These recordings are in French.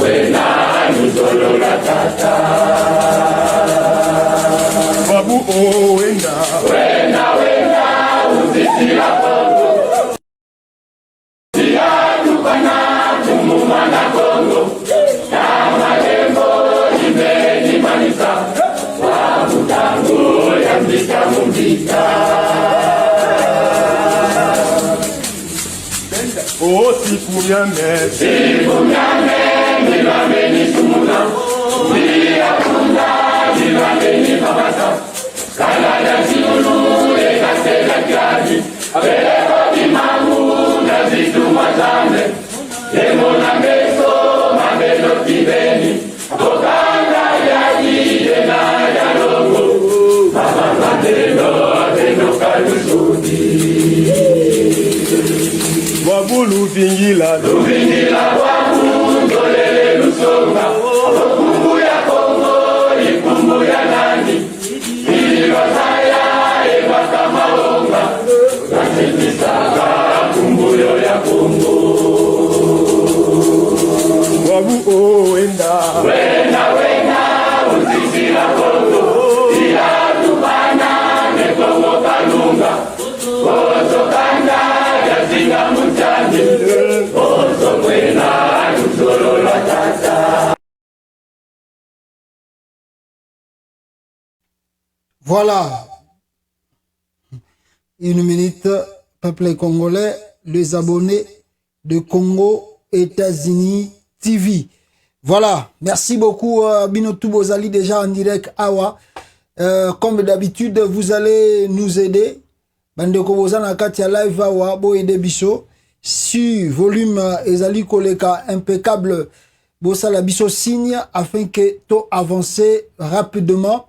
wena nuzolo la tata. Babu o wena. Wena uziti la Kongo. Siya tukana kumuma na Kongo. Na malembo imeni manisa. Babu tangu ya mbika mumbika. Oh, si punyame, nilame ni sumuna, niya punda, nilame ni babasa, kala ya ziulu, ekasela kiadi, abeleko di mamu, na zitu mazame, emo na meso, mabelo tibeni, tokanga ya yena ya longo, baba matelo, atendo kalusudi. Wabulu vingila wabu dolele lusonga kumbu ya Kongo ikumbu ya nani ilibasaya ebaka maonga nasikisaka kumbuyo ya Kongo wabu wenda uzisi la Kongo ila tupana nekongo kalunga ozokanda yazinga mutani ozokwena nuzolo la tata. Voilà, une minute, peuple congolais, les abonnés de Congo, États-Unis TV. Voilà, merci beaucoup Binotou Bozali déjà en direct Awa. Comme d'habitude, vous allez nous aider. Bandeko bozana katia live Awa, bo ede biso. Si volume ezali koleka impeccable, bosala biso signe afin que to avance rapidement.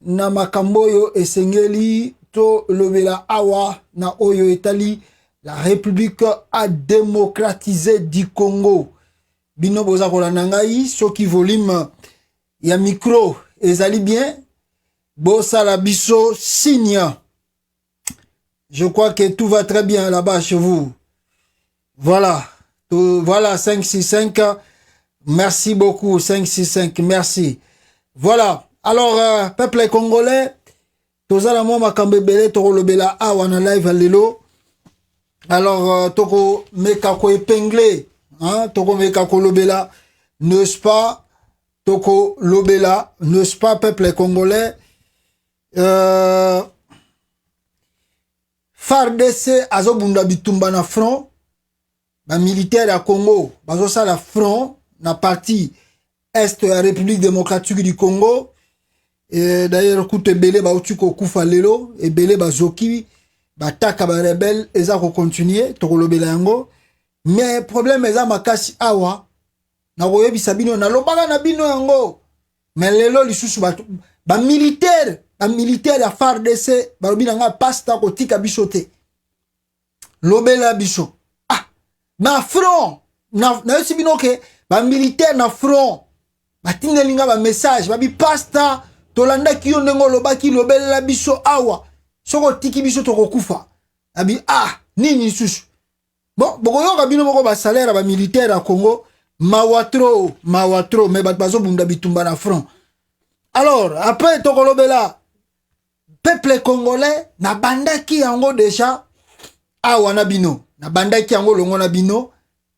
Na makamboyo esengeli to lobela Awa na oyo etali. La République a démocratisé du Congo. Bino boza kolanda ngai soki volume ya micro ezali bien. Bosala biso signe. Je crois que tout va très bien là-bas chez vous. Voilà. Voilà 565. Merci beaucoup 565. Merci. Voilà. Alors peuple congolais, tozala mo makambe belé to lobela awa na live alelo. Alors toko meka ko épinglé, hein, toko meka ko lobela, n'est-ce pas? Toko lobela, n'est-ce pas peuple congolais? FARDC azobunda bitumba na front, ba militaire à Congo, bazo sa la front na partie est de la République démocratique du Congo. Et d'ailleurs koute belé ba utuko kufa lelo et belé ba zoki ba taka ba rebelle eza ko continuer to lobela yango. Mais problème eza makasi awa na koyebisa bino na lobaka na bino yango. Mais lelo lisusu ba militaire ya FARDC balobi nga pasta ko tika biso te. Lobela biso. Ah, na front na yosi bino ke ba militaire na front ba tindelinga ba message ba bi pasta tolanda kiyo ndengo lobaki lobela biso awa soko tiki biso to kokufa. Abi ah nini susu. Bon bokoyoka bino moko ba salaire ba militaire à Congo mawatro mais bat bazo bunda bitumba na front. Alors après to kolobela peuple congolais na bandaki yango déjà awa na bino na bandaki yango longo na bino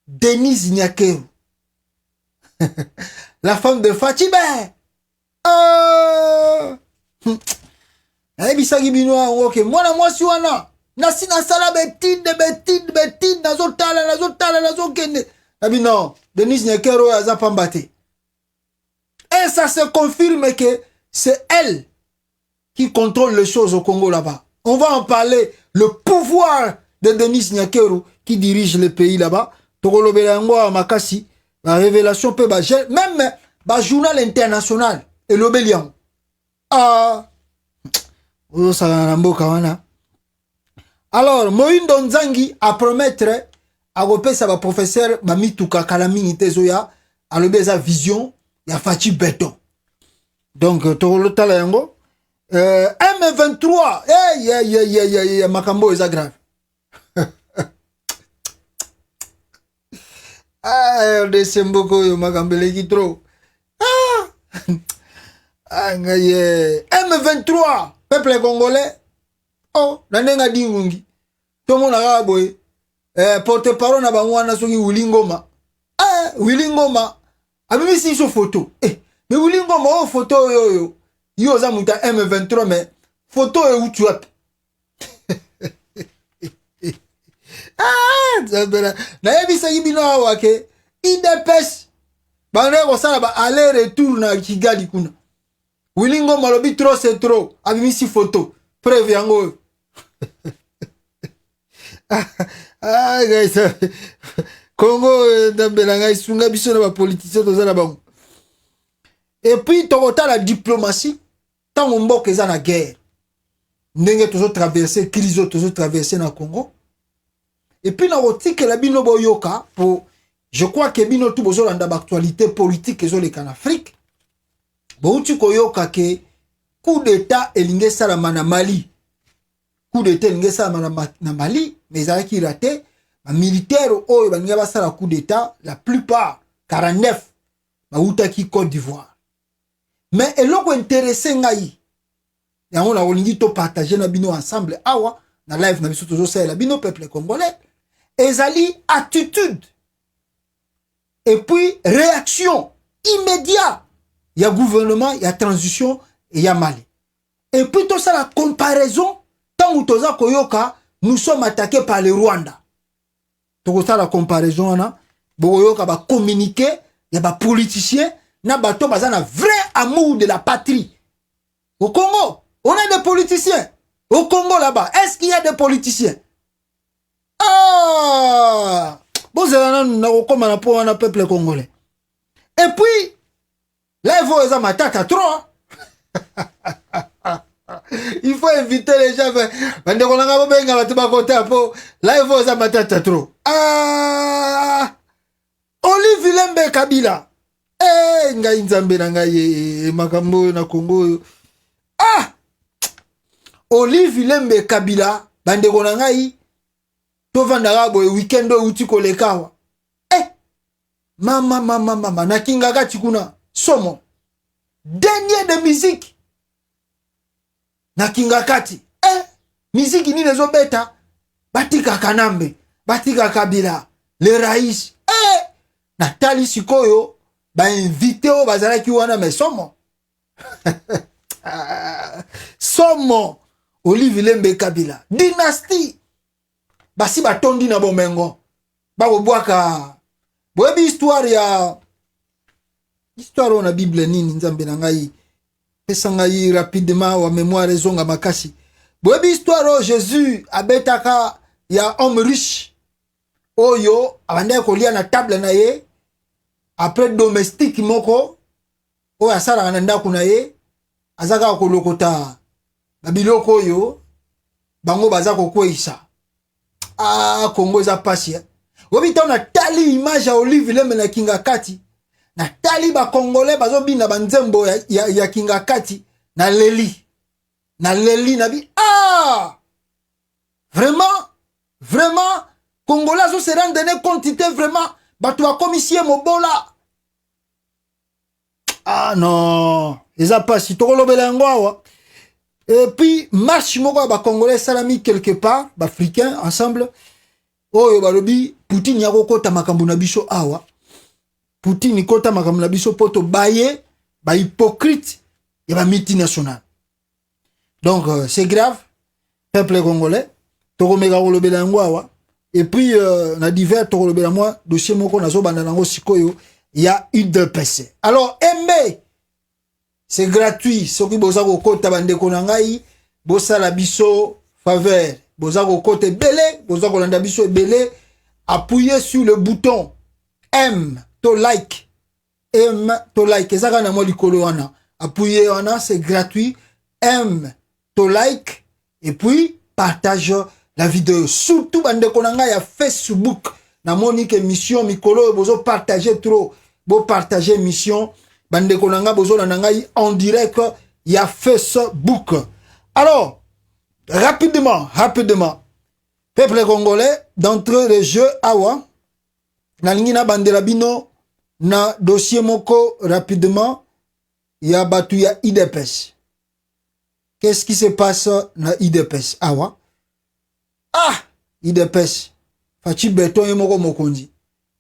Denise Nyakeru la femme de Fatibe bisaki bino yango ke mwana mwasi wana nasi nasala betide nazokende na bino Denise Nyakeru aza pamba te. Et ça se confirme que c'est elle qui contrôle les choses au Congo là-bas. On va en parler. Le pouvoir de Denis Nyakeru qui dirige le pays là-bas. Tokolobela yango makasi. La révélation peut même le journal international. Et l'obélian. Ah. Alors, Moïndo Nzangi a promettre à repasser à professeur Mamituka Kalamini Tezoya à l'obéza vision. Ya Fati Béton. Donc, Tolotala yango. M23. Makambo est grave. Ah, RDC mboko yo makambeleki trop. Ah. Ah, ngaye. M23, peuple congolais. Oh, nandenga dingungi. Tout le monde a boy. Porte-parole na bangwana soki Wilingoma. Ah, Wilingoma. Abi si so photo. Mais Wilingoma oh photo yo. Yo za muta M23 mais photo e où tu as. Ah, zabela. Na yebisa yibino awa ke IDPS. Bande ko sala ba aller retour na Kigali kuna. Wilingoma lobi trop c'est trop. Abi si photo. Preuve yango. Ah, guys. Congo d'ambelanga isunga biso na ba politicien tozala bango. Et puis tokota la diplomatie tant mboka eza na guerre. Ndenge tozo traverser crise tozo traverser na Congo. Et puis na rotike la bino boyoka pour je crois que bino tout bozo landa actualité politique ezo le en Afrique. Bo tu koyoka ke coup d'état elinge salama na Mali. Coup d'état elinge salama na Mali mais ça qui raté. Les militaires oh baninga basala coup d'état la plupart 49 bautaki Côte d'Ivoire. Mais eloko intéressé ngai yango na olingi to partager na bino ensemble awa na live na biso tozo sala bino peuple congolais ezali attitude et puis réaction immédiate ya gouvernement ya transition et ya Mali. Et puis tout ça la comparaison tant ou toza koyoka nous sommes attaqués par le Rwanda. Tout ça la comparaison na boyoka ba communiquer ya ba politicien na bato bazana vrai amour de la patrie. Au Congo, on a des politiciens. Au Congo là-bas, est-ce qu'il y a des politiciens? Ah! Bon, c'est un pour un peuple congolais. Et puis, là, il faut les amatata trop. Il faut inviter les gens. Là, il faut les amatata trop. Ah! Olivier Lembe Kabila. Eh, ngai nzambe na ngai makambo na Congo. Ah! Olivier Lembe Kabila bandeko na ngai to vandaka boy weekend uti kolekawa. Eh! Mama na kinga kuna somo. Dernier de musique. Na kinga kati. Eh! Musique ni nezo beta. Batika Kanambe, Batika Kabila, le Raïs. Eh! Natali Sikoyo ba invité au bazala ki wana mais somo. Somo Olivier Lembe Kabila dynastie basi batondi na bomengo ba bobwaka boyebi histoire na Bible nini nzambe na ngai pesa ngai rapidement wa mémoire zonga makasi boyebi histoire Jésus abetaka ya homme riche oyo abandaka kolia na table na ye après domestique moko oyo asala na ndako na ye azaka kolokota babiloko oyo bango baza kokweisa. Ah, Congo za pasi. Wobita na tali image ya Olivier Lembe na Kingakati. Na tali ba Congolais bazobina banzembo ya Kingakati na leli. Na leli na bi ah! Vraiment Congolais se rendre compte vraiment bato ba commissaire mobola. Ah non, ils a pas si tokolobelango wa. Et puis marche moko ba Congolais salami quelque part, ba africain ensemble. Oyo balobi Poutine yako kota makambo na biso awa. Poutine kota makambo na biso poto baye ba hypocrite et ba multinational. Donc c'est grave peuple congolais tokomeka kolobelango awa. Et puis na divers tokolobela moi dossier moko nazo banda nango sikoyo. Il y a UDPS. Alors, aimer, c'est gratuit. Ce qui boza ko kota bande konangai, bosa la biso faveur. Boza ko kote belé, boza ko landa biso belé. Appuyez sur le bouton M, to like. M, to like. Ezaka na mo likolo wana. Appuyez wana, c'est gratuit. M, to like. Et puis, partage la vidéo. Surtout bande konangai à Facebook. Na monique émission mikolo bozo partager trop. Bo partager mission bande konanga bozo na ngai en direct il y a Facebook. Alors rapidement peuple congolais d'entrée de jeu awa nalingi na bandela bino na dossier moko rapidement ya batu ya IDPS. Qu'est-ce qui se passe na IDPS? Awa. Ah, IDPS. Fachi Beton et moko mokondi.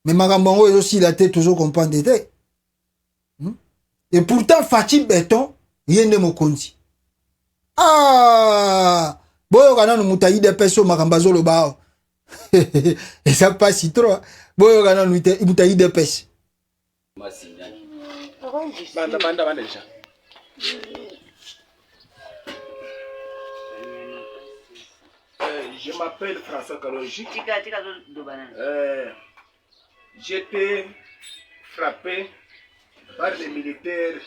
Mais makambo est aussi la tête toujours comprendre te. Et pourtant Fachi Beton yende mokondi. Ah, boyo kana no muta IDPS o makambazo lo bao. Et ça passe si trop. Boyo kana no muta IDPS. Banda déjà. Je m'appelle François Kalonji. J'ai été frappé par les militaires,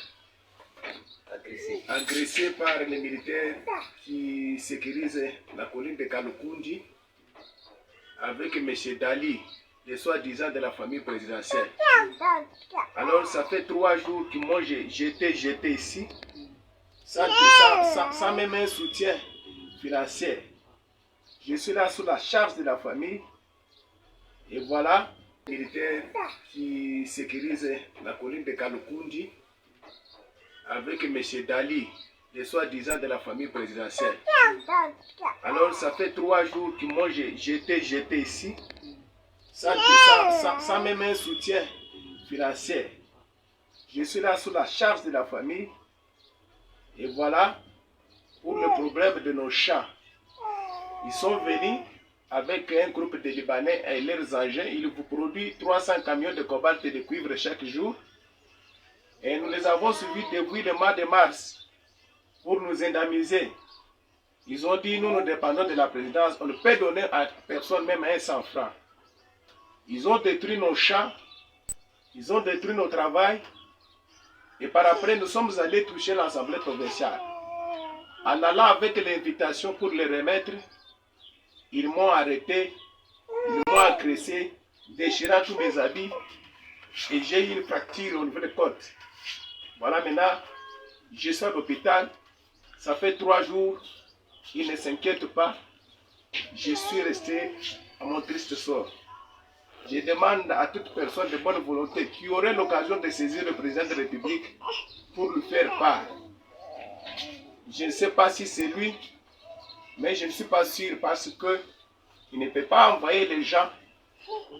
agressé par les militaires qui sécurisent la colline de Kalukundi avec M. Dali, le soi-disant de la famille présidentielle. Alors ça fait 3 jours que moi j'ai été jeté ici, sans même un soutien financier. Je suis là sous la charge de la famille. Et voilà, les militaires qui sécurisent la colline de Kalukundi avec M. Dali, le soi-disant de la famille présidentielle. Alors ça fait 3 jours que moi j'ai été jeté ici, sans même un soutien financier. Je suis là sous la charge de la famille. Et voilà, pour le problème de nos champs. Ils sont venus avec un groupe de Libanais et leurs engins. Ils vous produisent 300 camions de cobalt et de cuivre chaque jour. Et nous les avons suivis depuis le mois de mars pour nous indemniser. Ils ont dit, nous dépendons de la présidence. On ne peut donner à personne même 100 francs. Ils ont détruit nos champs. Ils ont détruit nos travail. Et par après, nous sommes allés toucher l'Assemblée provinciale. En allant avec l'invitation pour les remettre, ils m'ont arrêté, ils m'ont agressé, déchirant tous mes habits et j'ai eu une fracture au niveau de côte. Voilà, maintenant, je suis à l'hôpital, ça fait 3 jours, ils ne s'inquiètent pas, je suis resté à mon triste sort. Je demande à toute personne de bonne volonté qui aurait l'occasion de saisir le président de la République pour lui faire part. Je ne sais pas si c'est lui, mais je ne suis pas sûr parce que il ne peut pas envoyer les gens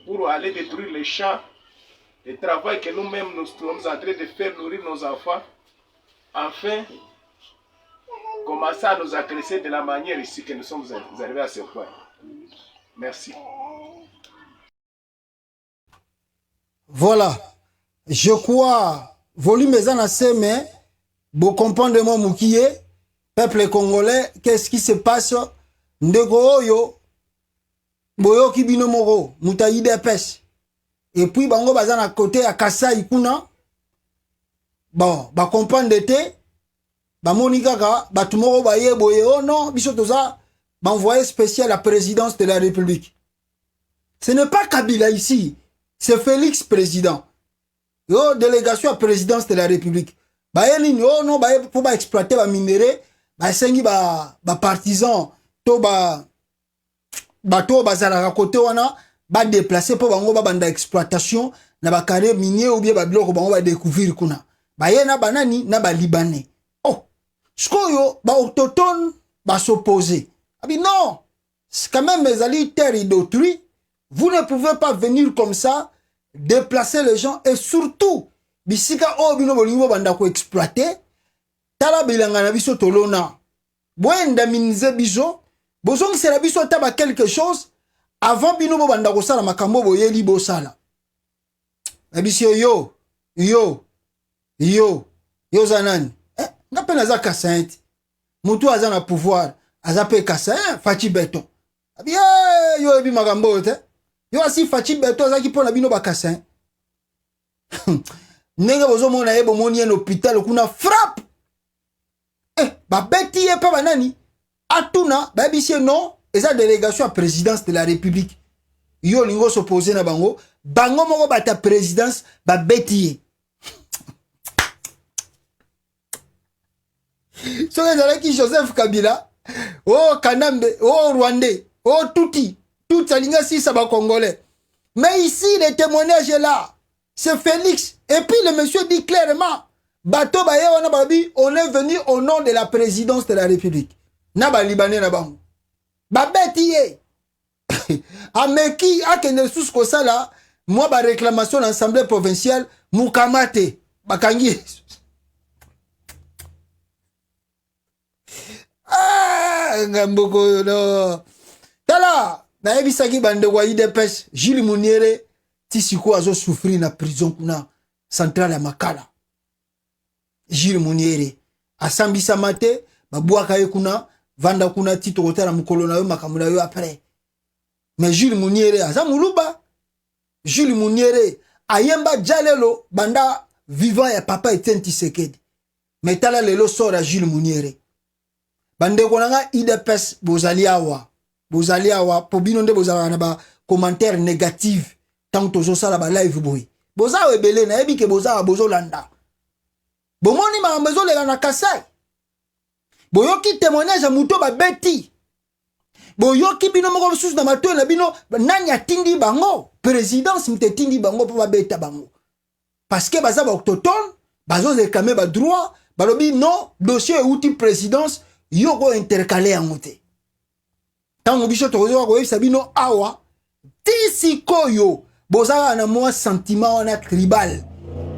pour aller détruire les champs, le travail que nous-mêmes nous sommes en train de faire nourrir nos enfants, enfin commencer à nous agresser de la manière ici que nous sommes arrivés à ce point. Merci. Voilà. Je crois, volume est en assez, mais vous comprenez moi moukiye, peuple congolais, qu'est-ce qui se passe? Ndeko yo, boyo kibino moro, muta IDPS. Et puis bango bazan à côté à Kasai kuna. Bon, ba comprendre te, ba monikaka, ba tumoro ba ye boye oh non, biso toza, ba envoyé spécial à la présidence de la République. Ce n'est pas Kabila ici, c'est Félix président. Yo délégation à présidence de la République. Ba yeli oh non, ba pour ba exploiter ba minerai, ba sengi ba partisan to ba bateau bazala côté wana ba déplacer pour bango ba banda exploitation na ba carré minier ou bien ba bloc bango ba découvrir kuna ba yena banani na ba libanais. Oh skoyo ba autochtone ba s'opposer. Abi non, c'est quand même mes alliés terre d'autrui. Vous ne pouvez pas venir comme ça déplacer les gens et surtout bisika o bino bolingo banda ko exploiter tala bilanga na biso tolona boenda minze biso. Bozong c'est la biso taba quelque chose avant bino bo banda ko sala makambo boyeli bo sala. Abisio yo zanani. Ngapena za kasainte. Mutu azana pouvoir, azape kasain Fachi Beton. Abi yo ebi makambo te. Yo asi Fachi Beton azaki pona bino ba kasain. Nenge bozo mona yebo moni en hôpital kuna frappe. Ba beti e pa banani. Atuna, babisi non, et sa délégation à présidence de la République. Yo lingo s'opposer na bango, bango moko bata présidence, ba betiye. So qui Joseph Kabila, oh Kanambe, oh Rwandais, oh Tuti, tout ça linga si ça ba congolais. Mais ici, le témoignage est là. C'est Félix. Et puis le monsieur dit clairement, Bato Baye wana babi, on est venu au nom de la présidence de la République. Na ba Libanais na bango. Ba betiye. Ameki akende sous ko ça là, moi ba réclamation à l'Assemblée provinciale, Mukamate, bakangi. Ah, ngamboko no. Tala, na ebisaki bande wa IDPS, Jules Muniere, tisiko azo souffrir na prison kuna centrale ya Makala. Jules Muniere, asambisa mate, babuaka ye kuna, vanda kuna tito kotala mukolo na yo makambo na yo après. Mais Jules Muniere, aza muluba. Jules Muniere, ayemba jalelo, banda vivant ya papa Etienne Tshisekedi. Mais tala lelo sort à Jules Muniere. Bande konanga IDPS bozali awa. Bozali awa, po bino nde bozala na ba commentaire négatif tant tozo sala ba live boy. Boza webele na yebi ke boza bozo landa. Bomoni ma maison le na Kasai. Boyoki témoignage muto ba beti. Boyoki bino moko sous na mato na bino nani atindi bango. Présidence mte tindi bango po ba beta bango. Parce que baza ba autochtone, bazo réclamer ba droit, balobi non, dossier outil présidence yoko intercalé en moté. Tango biso tozo ko sabino awa tisikoyo bozala na moi sentiment on a tribal.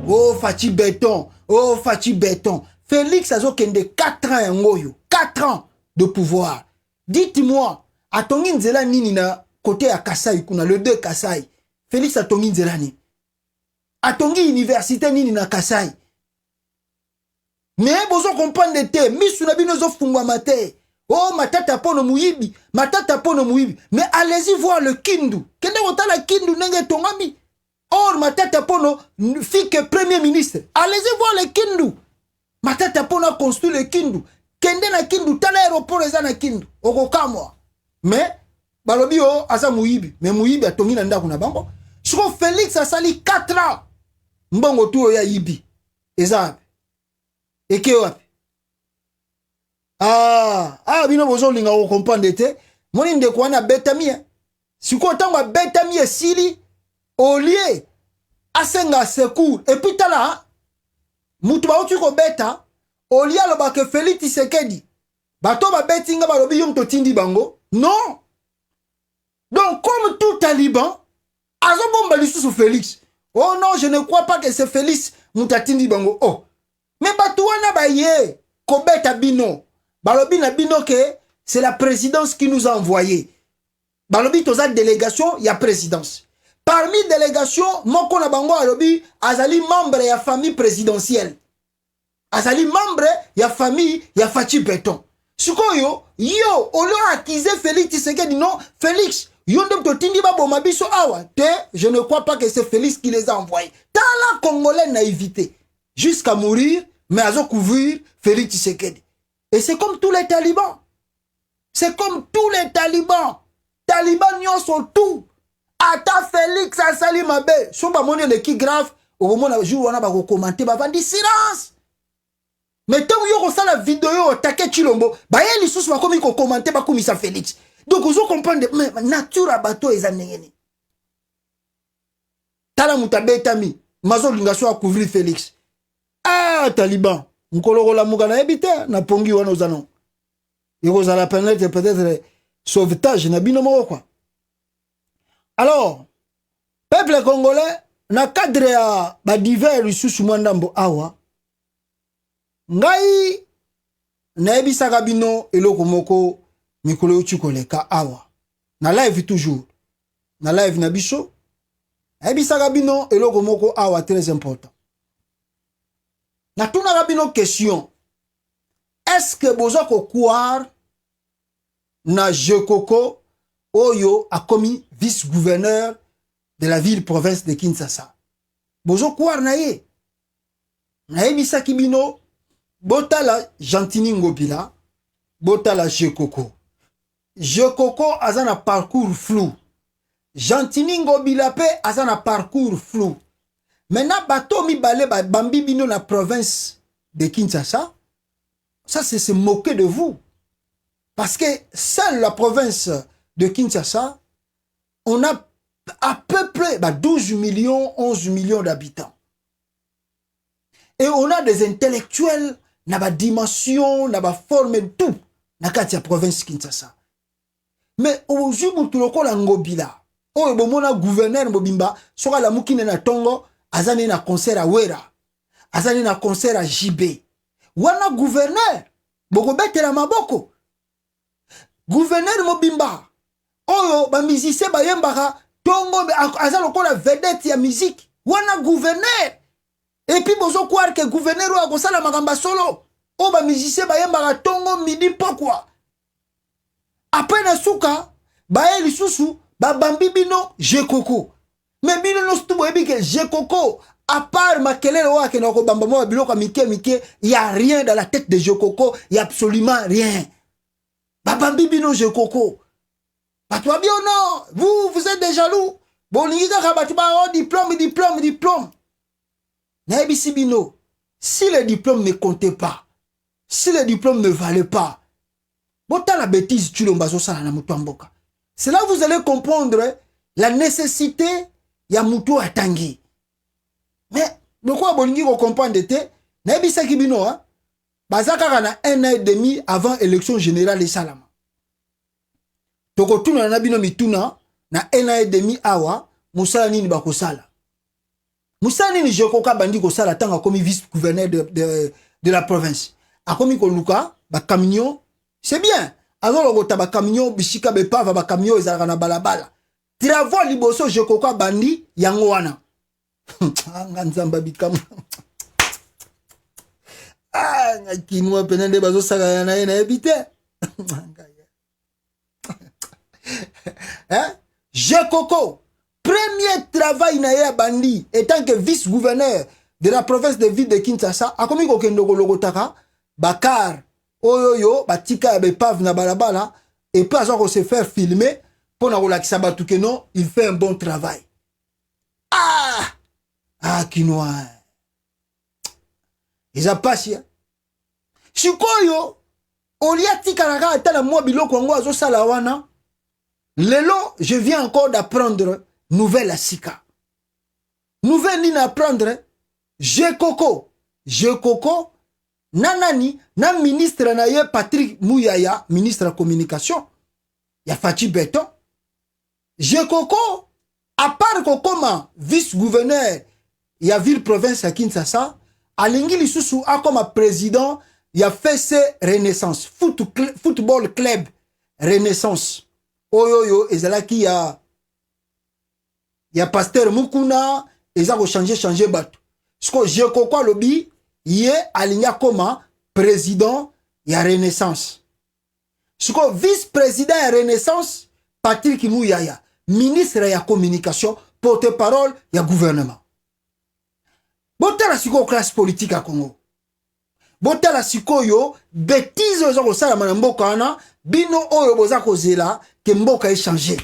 Oh Fachi béton, oh Fachi béton. Félix azo kende 4 ans ngoyo, 4 ans de pouvoir. Dites-moi, atongi nzela nini na côté ya Kasai kuna le 2 Kasai. Félix atongi nzela nini? Atongi université nini na Kasai. Mais bozo comprendre te, misu na bino zo fungwa mate. Oh, matata pono muibi, matata pono muibi. Mais allez-y voir le Kindu. Kende otala Kindu nenge tongami. Or, matata pono fit que premier ministre. Allez-y voir le Kindu. Matata pono a construit le Kindu. Kende na Kindu, tala aéroport eza na Kindu. Oko kamwa. Mais, balobi o asa muibi. Mais muibi a tongi na ndaku na bango. Siko Félix a sali 4 ans. Mbongo tu ya ibi. Eza. Eke wapi. Bino bozo linga ko comprendre te. Moni ndeko wana betamie. Siko tangwa betamie sili au lieu asenga secours et puis tala mutu ba uti ko beta au lieu lo ba ke Félix Tshisekedi. Bato ba betinga ba lobi yom to tindi bango. Non. Donc comme tout taliban azo bomba lisusu Félix. Oh non, je ne crois pas que c'est Félix mutatindi bango. Oh. Mais bato wana ba ye ko beta bino. Balobi na bino que c'est la présidence qui nous a envoyé. Balobi toza délégation, ya présidence. Parmi délégation, moko na bango alobi azali membre ya famille présidentielle. Azali membre ya famille ya Fachi Béton. Sikoyo, yo, on l'a accusé Félix Tshisekedi, non, Félix, yo ndem to tindi ba boma biso awa. Te, je ne crois pas que c'est Félix qui les a envoyés. Tala Congolais naïveté. Jusqu'à mourir, mais à couvrir Félix Tshisekedi. Et c'est comme tous les talibans. C'est comme tous les talibans. Talibans n'y sont tout. Ata Félix a sali mabe. Si on va monter le qui grave, au moment où on va commenter, on va dire silence. Mais tant que vous avez la vidéo, taquet chilombo, bah il y a les sources qui ont commenté, bah comme ça Félix. Donc vous comprenez, mais nature à bateau est zanengeni. Tala mutabe tami, mazo lingasho a couvrir Félix. Ah Taliban. Nkolo la mugana ebite na pongi wana ozano. Yoko za la planète peut-être sauvetage na bino moko quoi. Alors, peuple congolais na cadre ya ba divers lisusu mwandambo awa. Ngai na ebisaka bino eloko moko mikolo uchikoleka awa. Na live toujours. Na live na biso. Na ebisaka bino eloko moko awa très important. Na tuna rabino question. Est-ce que bozoko croire na Jekoko Oyo a commis vice-gouverneur de la ville-province de Kinshasa? Bozoko croire na ye? Na ebisa kibino botala Gentini Ngobila, botala Jekoko. Jekoko azana parcours flou. Gentini Ngobila pe azana parcours flou. Maintenant, bato mi balé bambi bino la province de Kinshasa, ça c'est se moquer de vous. Parce que seule la province de Kinshasa, on a À peu près 12 millions, 11 millions d'habitants. Et on a des intellectuels, na ba dimension, na ba forme, tout. Na kati ya province Kinshasa. Mais aujourd'hui, tout le monde a ngobila. Oh, bon, gouverneur Mbobimba, sera la moukine na tongo, azane na concert à Wera. Azane na concert à JB. Wana gouverneur, boko bete la maboko. Gouverneur Mbobimba. Oh, ba musicien ba yembara, tongo, azalo ko la vedette ya musique. Wana gouverneur. Et puis, bozo croire que gouverneur ou a la magamba solo. Oh, ba musicien ba yembara, tongo, midi, pourquoi? Après na souka, ba eli susu, ba bambi bino, Jekoko. Mais bino no stu boyebi que Jekoko, à part makelele wa ke na ko bamba mo biloko mike, il y a rien dans la tête de Jekoko, il y a absolument rien. Ba bambi bino Jekoko. Ba toi bien non, vous êtes des jaloux. Bon ni ka ba oh diplôme. Na ebisi bino. Si le diplôme ne comptait pas, si le diplôme ne valait pas, bota la bêtise tu l'ombazo sala na mutu mboka. C'est là que vous allez comprendre la nécessité ya mutu atangi. Mais pourquoi bolingi ko comprendre te na bisa kibino hein bazaka na 1 an et demi avant élection générale de Salama. Toko tuna na bino mituna na 1 an et demi awa musala nini bakosala. Musala nini Jekoka bandi ko sala tanga comme vice-gouverneur de la province. A komi ko luka ba camion. C'est bien. Alors, on a un camion, bisika bepava, ba camion, ils ont balabala. Travaux liboso, je coca bandi, yangoana. Nganzamba bikam. Ah, kinwa penende bazo saga na habité. Hein? Je coco. Premier travail na bandi, étant que vice-gouverneur de la province de ville de Kinshasa, a commis ko kendo logotaka, Bakar. Oyoyo, batika ya bepav na balabala, et puis à se faire filmer, pour na relakisa batuke non, il fait un bon travail. Ah, Kinoa. Ils ont pas si. Shikoyo, oliati karaka atala mwa biloko ngo azo sala wana. Lelo, je viens encore d'apprendre nouvelle asika. Nouvelle ligne à apprendre. Jekoko. Nanani, na ministre na ye Patrick Mouyaya, ministre de la communication, ya Fati Beton. Jekoko, à part comme vice-gouverneur, ya ville province à Kinshasa, alingi lisusu a comme président, ya FC Renaissance, football club Renaissance. Oyoyo, ezalaki ya pasteur Mukuna, ezako changer bateau. Ce que Jekoko lobby, yé aligna comme président ya Renaissance. Ce que vice-président ya Renaissance, Patrick Mouyaya, ministre ya communication, porte-parole ya gouvernement. Botala siko classe politique à Congo. Botala siko yo, bêtise ozo ko sala na mboka ana, bino oyo boza ko zela ke mboka e changer.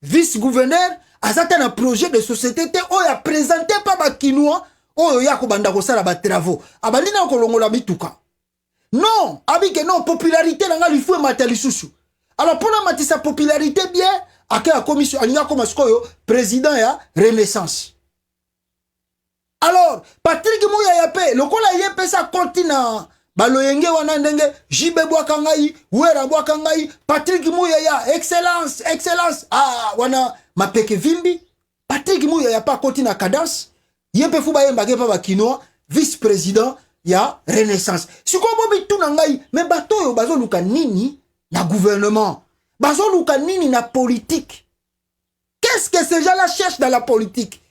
Vice-gouverneur azata na projet de société te oya présenté par bakinois oyo ya ko banda ko sala ba travaux abalina ko longola bituka non abike non popularité na ngali fue matali susu alors pour la matisa popularité bien aka commission alinga comme skoyo président ya Renaissance alors Patrick Mouyaya pe lokola yepe sa continent baloyenge wana ndenge jibe bwaka ngai wera bwaka ngai Patrick Mouyaya excellence wana mapeke vimbi Patrick Mouyaya pa koti na cadence yepe fuba yemba ke pa bakinoa vice-président ya Renaissance siko bobi tuna ngai mais bato yo bazo luka nini na gouvernement bazo luka nini na politique qu'est-ce que ces gens-là cherchent dans la politique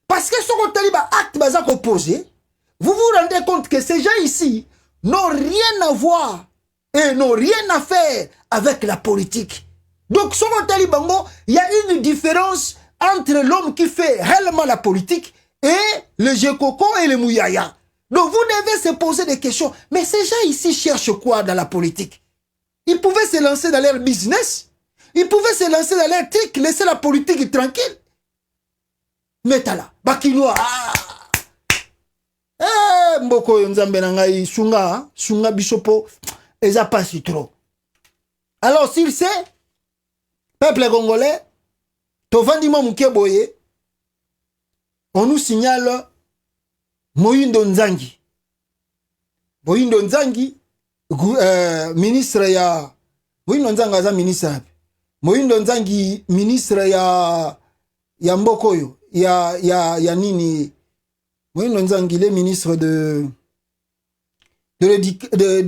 parce que ce qu'on t'a dit ba acte baza ko poser vous vous rendez compte que ces gens ici n'ont rien à voir et n'ont rien à faire avec la politique. Donc, sur le Talibango, il y a une différence entre l'homme qui fait réellement la politique et le Jekoko et le Mouyaya. Donc, vous devez se poser des questions. Mais ces gens ici cherchent quoi dans la politique? Ils pouvaient se lancer dans leur business. Ils pouvaient se lancer dans leur truc, laisser la politique tranquille. Metala, Bakinoa. Mboko yonzambe na ngai sunga bisopo eza pas si trop. Alors s'il sait Peuple congolais, Tovandima Mukeboye, on nous signale Moïndo Nzangi. Moïndo Nzangi, ministre ya... Moïndo Nzangi aza ministre. Moïndo Nzangi, ministre ya Mbokoyo. Ya nini... Moïndo Nzangi, il est ministre de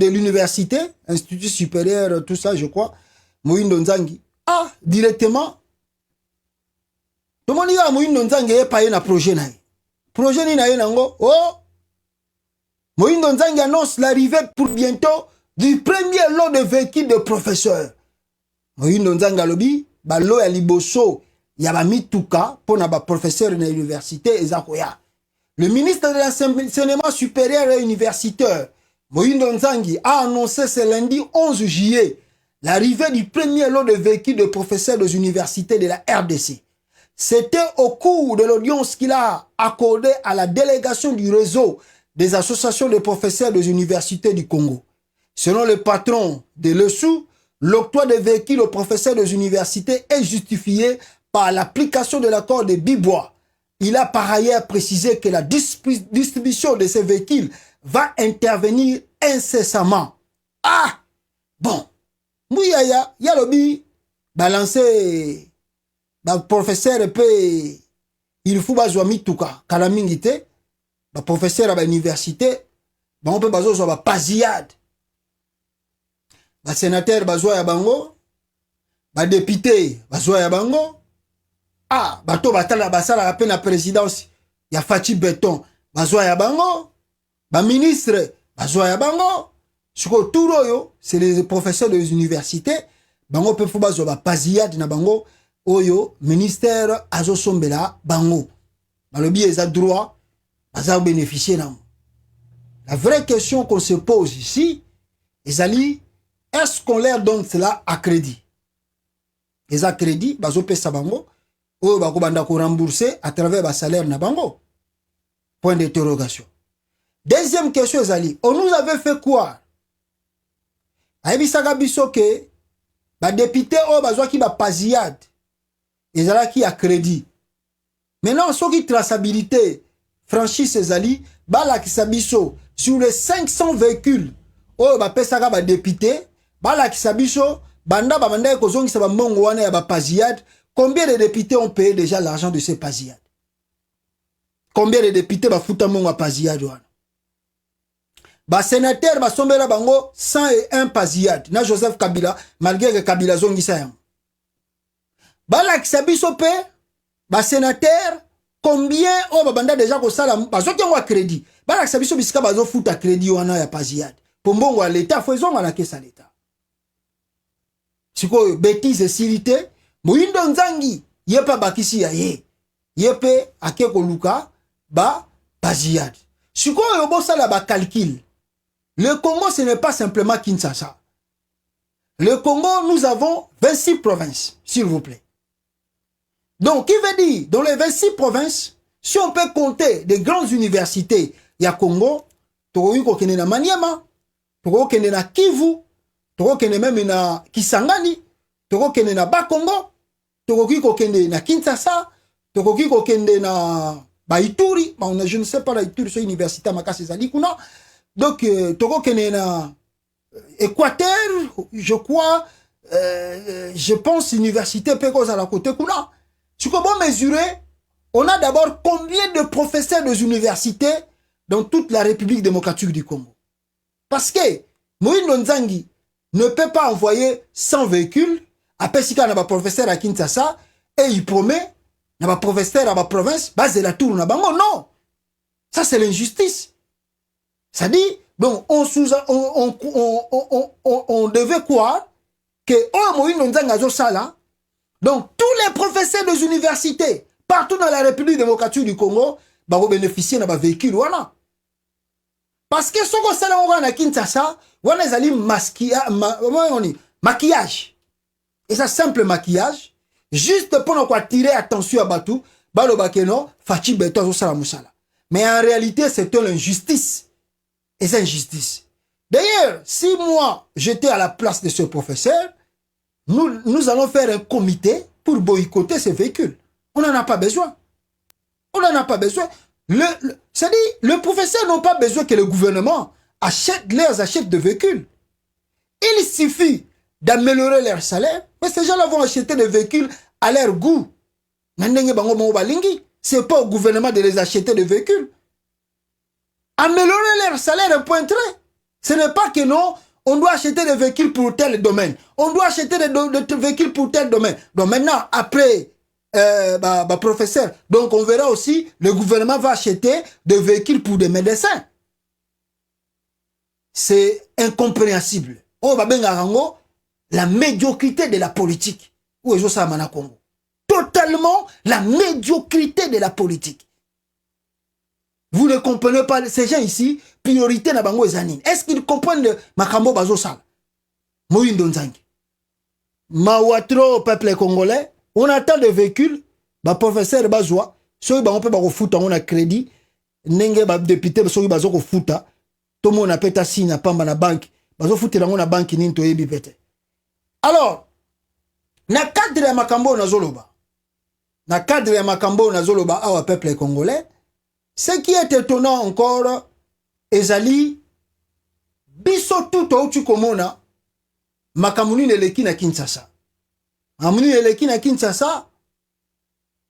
l'université, Institut supérieur, tout ça, je crois. Moïndo Nzangi. Ah, directement. Tout le monde dit que Moïndo Nzangi est payé un projet. Projet ni na nango. Oh! Moïndo Nzangi annonce l'arrivée pour bientôt du premier lot de véhicules de professeurs. Moïndo Nzangi alobi, ba lo ya liboso ya ba mituka pour na ba professeur na université ezakoya. Le ministre de l'enseignement supérieur et universitaire, Moïndo Nzangi, a annoncé ce lundi 11 juillet l'arrivée du premier lot de véhicules de professeurs des universités de la RDC. C'était au cours de l'audience qu'il a accordée à la délégation du réseau des associations de professeurs des universités du Congo. Selon le patron de l'ESU, l'octroi des véhicules aux professeurs des universités est justifié par l'application de l'accord de Bibois. Il a par ailleurs précisé que la distribution de ces véhicules va intervenir incessamment. Ah! Bon. Mouyaya, yalobi, balancé, professeur peut, il faut bazwa mituka, kalamingite, professeur à l'université, on peut bazwa pasiade. Sénateur bazwa ya bango, député bazwa ya bango, ah, bato batala basala la peine à présidence, ya Fachi Beton, bazwa ya bango, ministre, bazwa ya bango, sur tout royo, c'est les professeurs des universités, bango peut faut bazwa pasiade na bango, oyo, ministère azo sombela bango. Balobi eza droit, baza bénéficier nan. La vraie question qu'on se pose ici, ezali, est-ce qu'on leur donne cela à crédit? Les à crédit, bazo pesa bango, ou bako banda ko rembourser à travers ba salaire na bango. Point d'interrogation. Deuxième question, ezali, on nous avait fait quoi? Aibisaka biso ke, ba député o bazo ki ba pasiade, ezala ki a crédit. Maintenant, ceux qui traçabilité, franchise ezali, ba la ki sabiso, sur les 500 véhicules, o ba pesaka ba député, ba la ki sabiso, banda kozongi sa ba mongo wana ya ba pasiade, combien de députés ont payé déjà l'argent de ces pasiades? Combien de députés ba futa mongo a pasiade wana? Ba sénateur ba sombela bango 101 pasiade. Na Joseph Kabila, malgré que Kabila zongi sa yango. Ba la ki sabiso pe, ba sénateur, combien o ba banda déjà ko sala, ba zoki yango a crédit. Ba la ki sabiso bisika ba zo futa crédit wana ya pasiade. Pour mbongo à l'État, faut ezonga na kesa l'État. Siko bêtise silité, Moïndo Nzangi, yepa bakisi ya ye. Yepe akeko luka, ba pasiade. Siko yobo sala ba calcul. Le Congo, ce n'est pas simplement Kinshasa. Le Congo, nous avons 26 provinces, s'il vous plaît. Donc, qui veut dire, dans les 26 provinces, si on peut compter des grandes universités, il y a Congo, Toko kene na Maniema, Toko kene na Kivu, Toko kene même na Kisangani, Toko kene na Bakongo, Toko kene na Kinshasa, Toko kene na Baituri, je ne sais pas la Ituri, c'est université Makasi Zalikuna. Donc, Toko kene na Équateur, je crois, je pense, université Pekos à la côté Kuna. Tu peux mesurer, on a d'abord combien de professeurs des universités dans toute la République démocratique du Congo. Parce que Moïndo Nzangi ne peut pas envoyer 100 véhicules, après si il y a un professeur à Kinshasa, et il promet, il y a un professeur à la province, basé la tour, non. Ça, c'est l'injustice. Ça dit, donc, on devait croire que, oh, Moïndo Nzangi a ça là. Donc, tous les professeurs des universités, partout dans la République démocratique du Congo, vont bénéficier de véhicule. Voilà. Parce que ce qu'on sait là, on a Kinshasa, on a maquillage. Et ça, simple maquillage, juste pour nous attirer attention à Batou, Balobakeno, Fachi Beto, Salamusala. Mais en réalité, c'est une injustice. Et c'est injustice. D'ailleurs, si moi, j'étais à la place de ce professeur, nous allons faire un comité pour boycotter ces véhicules. On n'en a pas besoin. On n'en a pas besoin. C'est-à-dire, les professeurs n'ont pas besoin que le gouvernement leur achète de véhicules. Il suffit d'améliorer leur salaire, mais ces gens-là vont acheter des véhicules à leur goût. C'est pas au gouvernement de les acheter des véhicules. Améliorer leur salaire, un point trait. Ce n'est pas que non, on doit acheter des véhicules pour tel domaine. On doit acheter des véhicules pour tel domaine. Donc maintenant, après, professeur, donc on verra aussi, le gouvernement va acheter des véhicules pour des médecins. C'est incompréhensible. On va bien la médiocrité de la politique. Où est-ce ça à Congo? Totalement la médiocrité de la politique. Vous ne comprenez pas, ces gens ici, priorité na bango ezanine. Est-ce qu'ils comprennent le makambo bazo sala? Moïndo Nzangi. Mawatro au peuple congolais, on attend des véhicules, professeur bazwa, ceux qui ont fait on a crédit, nenge député, ceux qui ont fait tout le monde a pété signe à pamba na banque, bazo foutre dans la banque ninto yebi pete. Alors, na cadre ya makambo na zoloba. Na cadre ya makambo na zoloba awa peuple congolais, ce qui est étonnant encore, ezali, biso tout au tukomona, makamuni neleki na Kinshasa. Makamuni neleki na Kinshasa,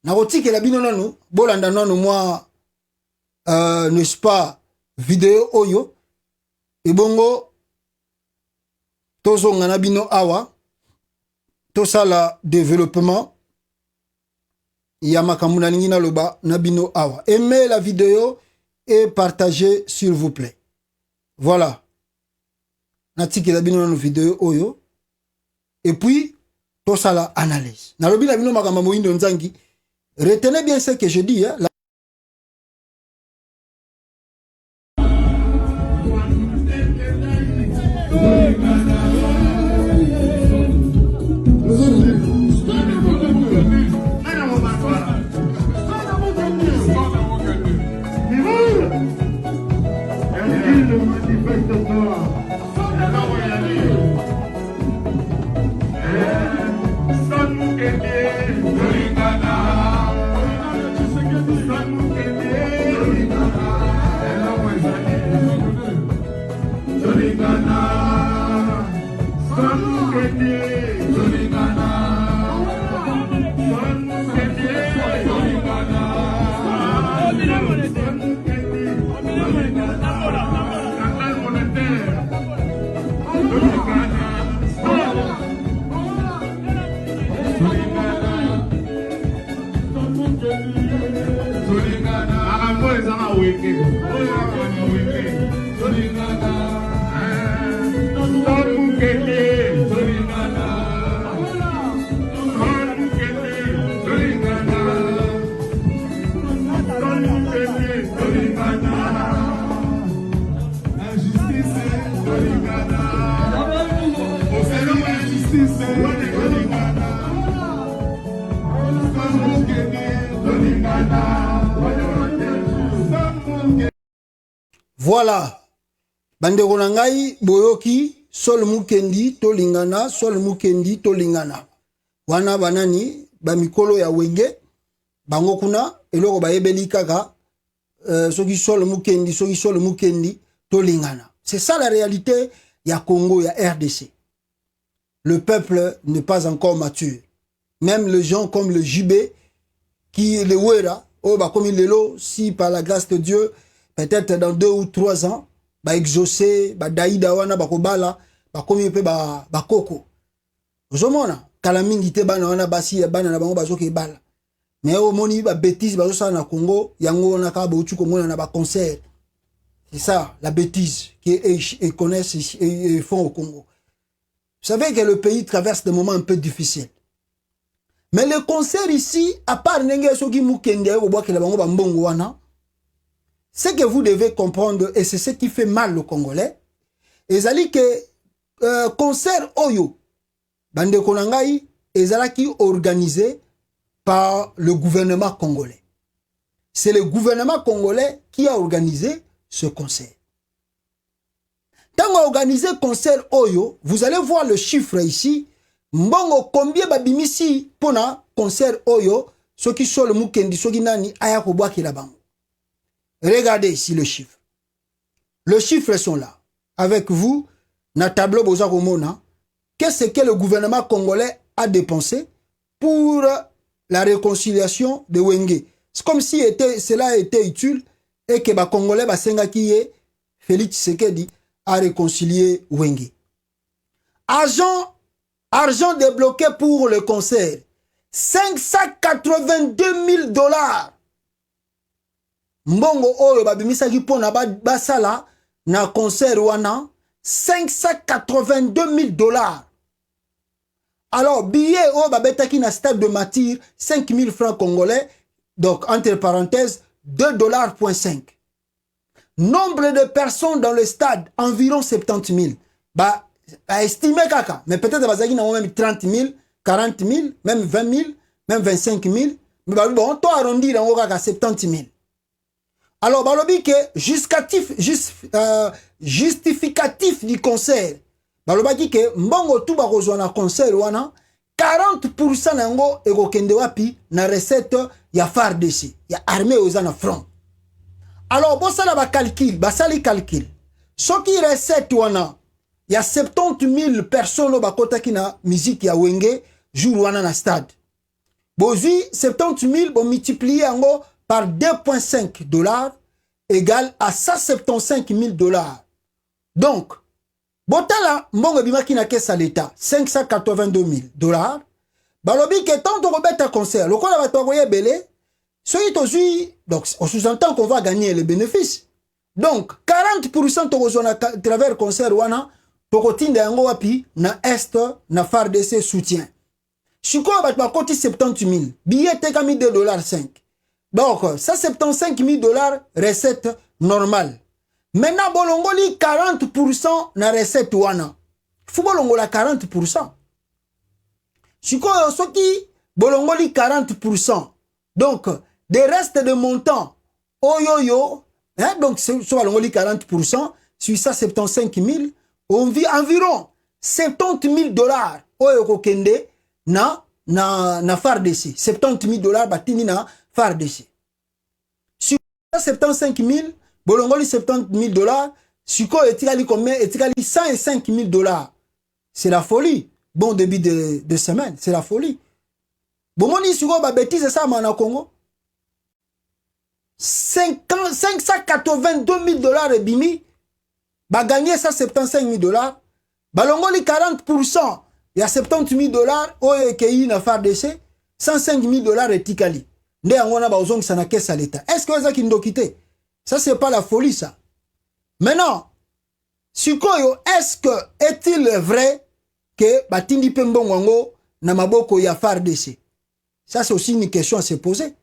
na rotike la bino nanu, bolanda nanu moi, n'est-ce pas, vidéo oyo, et bongo, tozo ngana bino awa, to ça la développement, Yamakamuna Ningina Loba Nabino Awa. Aimez la vidéo et partagez s'il vous plaît. Voilà. Natiki la bino vidéo oyo. Et puis, tout ça la analyse. Nalobi la bino makamba moindo nzangi. Retenez bien ce que je dis. Hein? Voilà. Bande Ronangai, Boyoki, Sol Mukendi, Tolingana, Sol Mukendi, Tolingana. Wana banani, Bamikolo ya Wenge, Bangokuna, Eloro Baebeli Kaka, Soki Sol Mukendi, Soki Sol Mukendi, Tolingana. C'est ça la réalité, il y a Congo, il y a RDC. Le peuple n'est pas encore mature. Même les gens comme le JB, qui est le Wera, comme il est là, si par la grâce de Dieu, peut-être dans 2 ou 3 ans, ba exaucer, ba daïda wana, ba kobala, ba komi pe ba koko. Ozomona, kalamingi te bana wana basi bana na bango bazoke bala. Mais au moni ba bêtise bazo sa na Congo, yango wana ka ba utu Congo na ba concert. C'est ça, la bêtise qu'ils connaissent et font au Congo. Vous savez que le pays traverse des moments un peu difficiles. Mais le concert ici, à part Nenge Soki Mukende, au bois que la bango ba mbongo wana, ce que vous devez comprendre, et c'est ce qui fait mal aux Congolais, ezali que concert Oyo, Bande Konangai, ezalaki organisé par le gouvernement congolais. C'est le gouvernement congolais qui a organisé ce concert. Tant qu'on a organisé concert Oyo, vous allez voir le chiffre ici, mbongo combien babimisi pona concert oyo soki solo mukendi soki nani aya kobwakela bango. Regardez ici le chiffre. Les chiffres sont là. Avec vous, na tableau boza komona, qu'est-ce que le gouvernement congolais a dépensé pour la réconciliation de Wenge. C'est comme si cela était utile et que les Congolais Félix Tshisekedi a réconcilié Wenge. Argent débloqué pour le concert. 582 000 $. Mbongo oyo babimisaki pona basala na concert wana 582 000 $. Alors, billet au babetaki na stade de Matir, 5 000 francs congolais, donc entre parenthèses, 2,5 $. Nombre de personnes dans le stade, environ 70 000. Bah, estimé kaka, mais peut-être bazaki na même 30 000, 40 000, même 20 000, même 25 000. Mais bah, bon, on t'a arrondi dans kaka 70 000. Alors, bah, lobi que justificatif du concert. Balobaki ke mbongo tu bakozwa na concert wana 40% nango ekokende wapi na recette ya FARDC ya armée oza na front. Alors bosala ba calcul, basali calcul. Soki recette wana ya 70 000 personnes bakotaki na musique ya Wenge jour wana na stade. Bozui 70 000 bon multiplier yango par 2,5 $ égale à 175 000 $. Donc botala mbongo bimaki na kesa l'État 582 000 $. Balobi que tant de rebeta concert, le quoi va t'envoyer belé, soyez aussi, donc on sous-entend qu'on va gagner les bénéfices. Donc 40% de à travers concert wana, tokotinda yango wapi na est na FARDC soutien. Chiko va côté 70 000, billet tekami 2,5 $. Donc ça 75 000 $ recette normale. Maintenant, bolongoli 40% na recette wana. Fou bolongola 40%. Siko soki bolongoli 40%. Donc, des restes de montant, oyoyo, hein, donc c'est bolongoli 40%, sur ça 75 000, on vit environ 70 000 $. Oyo kokende na FARDC. 70 000 $ batini na FARDC. Sur ça 75 000, bolongoli 70 000 $, suko etikali combien? Etikali 105 000 $. C'est la folie. Bon début de semaine, c'est la folie. Bomoni suko ba bêtise ça na Congo. 582 000 $ et bimi, ba gagné ça 75 000 $. Balongoli 40%, il y a 70 000 $, oye kei na FARDC, 105 000 $ etikali. Nde angona ba ozong sana kesa l'État. Est-ce que vous avez quitté? Ça, c'est pas la folie, ça. Maintenant, est-ce que est-il vrai que Batindi Pembongo na maboko ya FARDC? Ça, c'est aussi une question à se poser.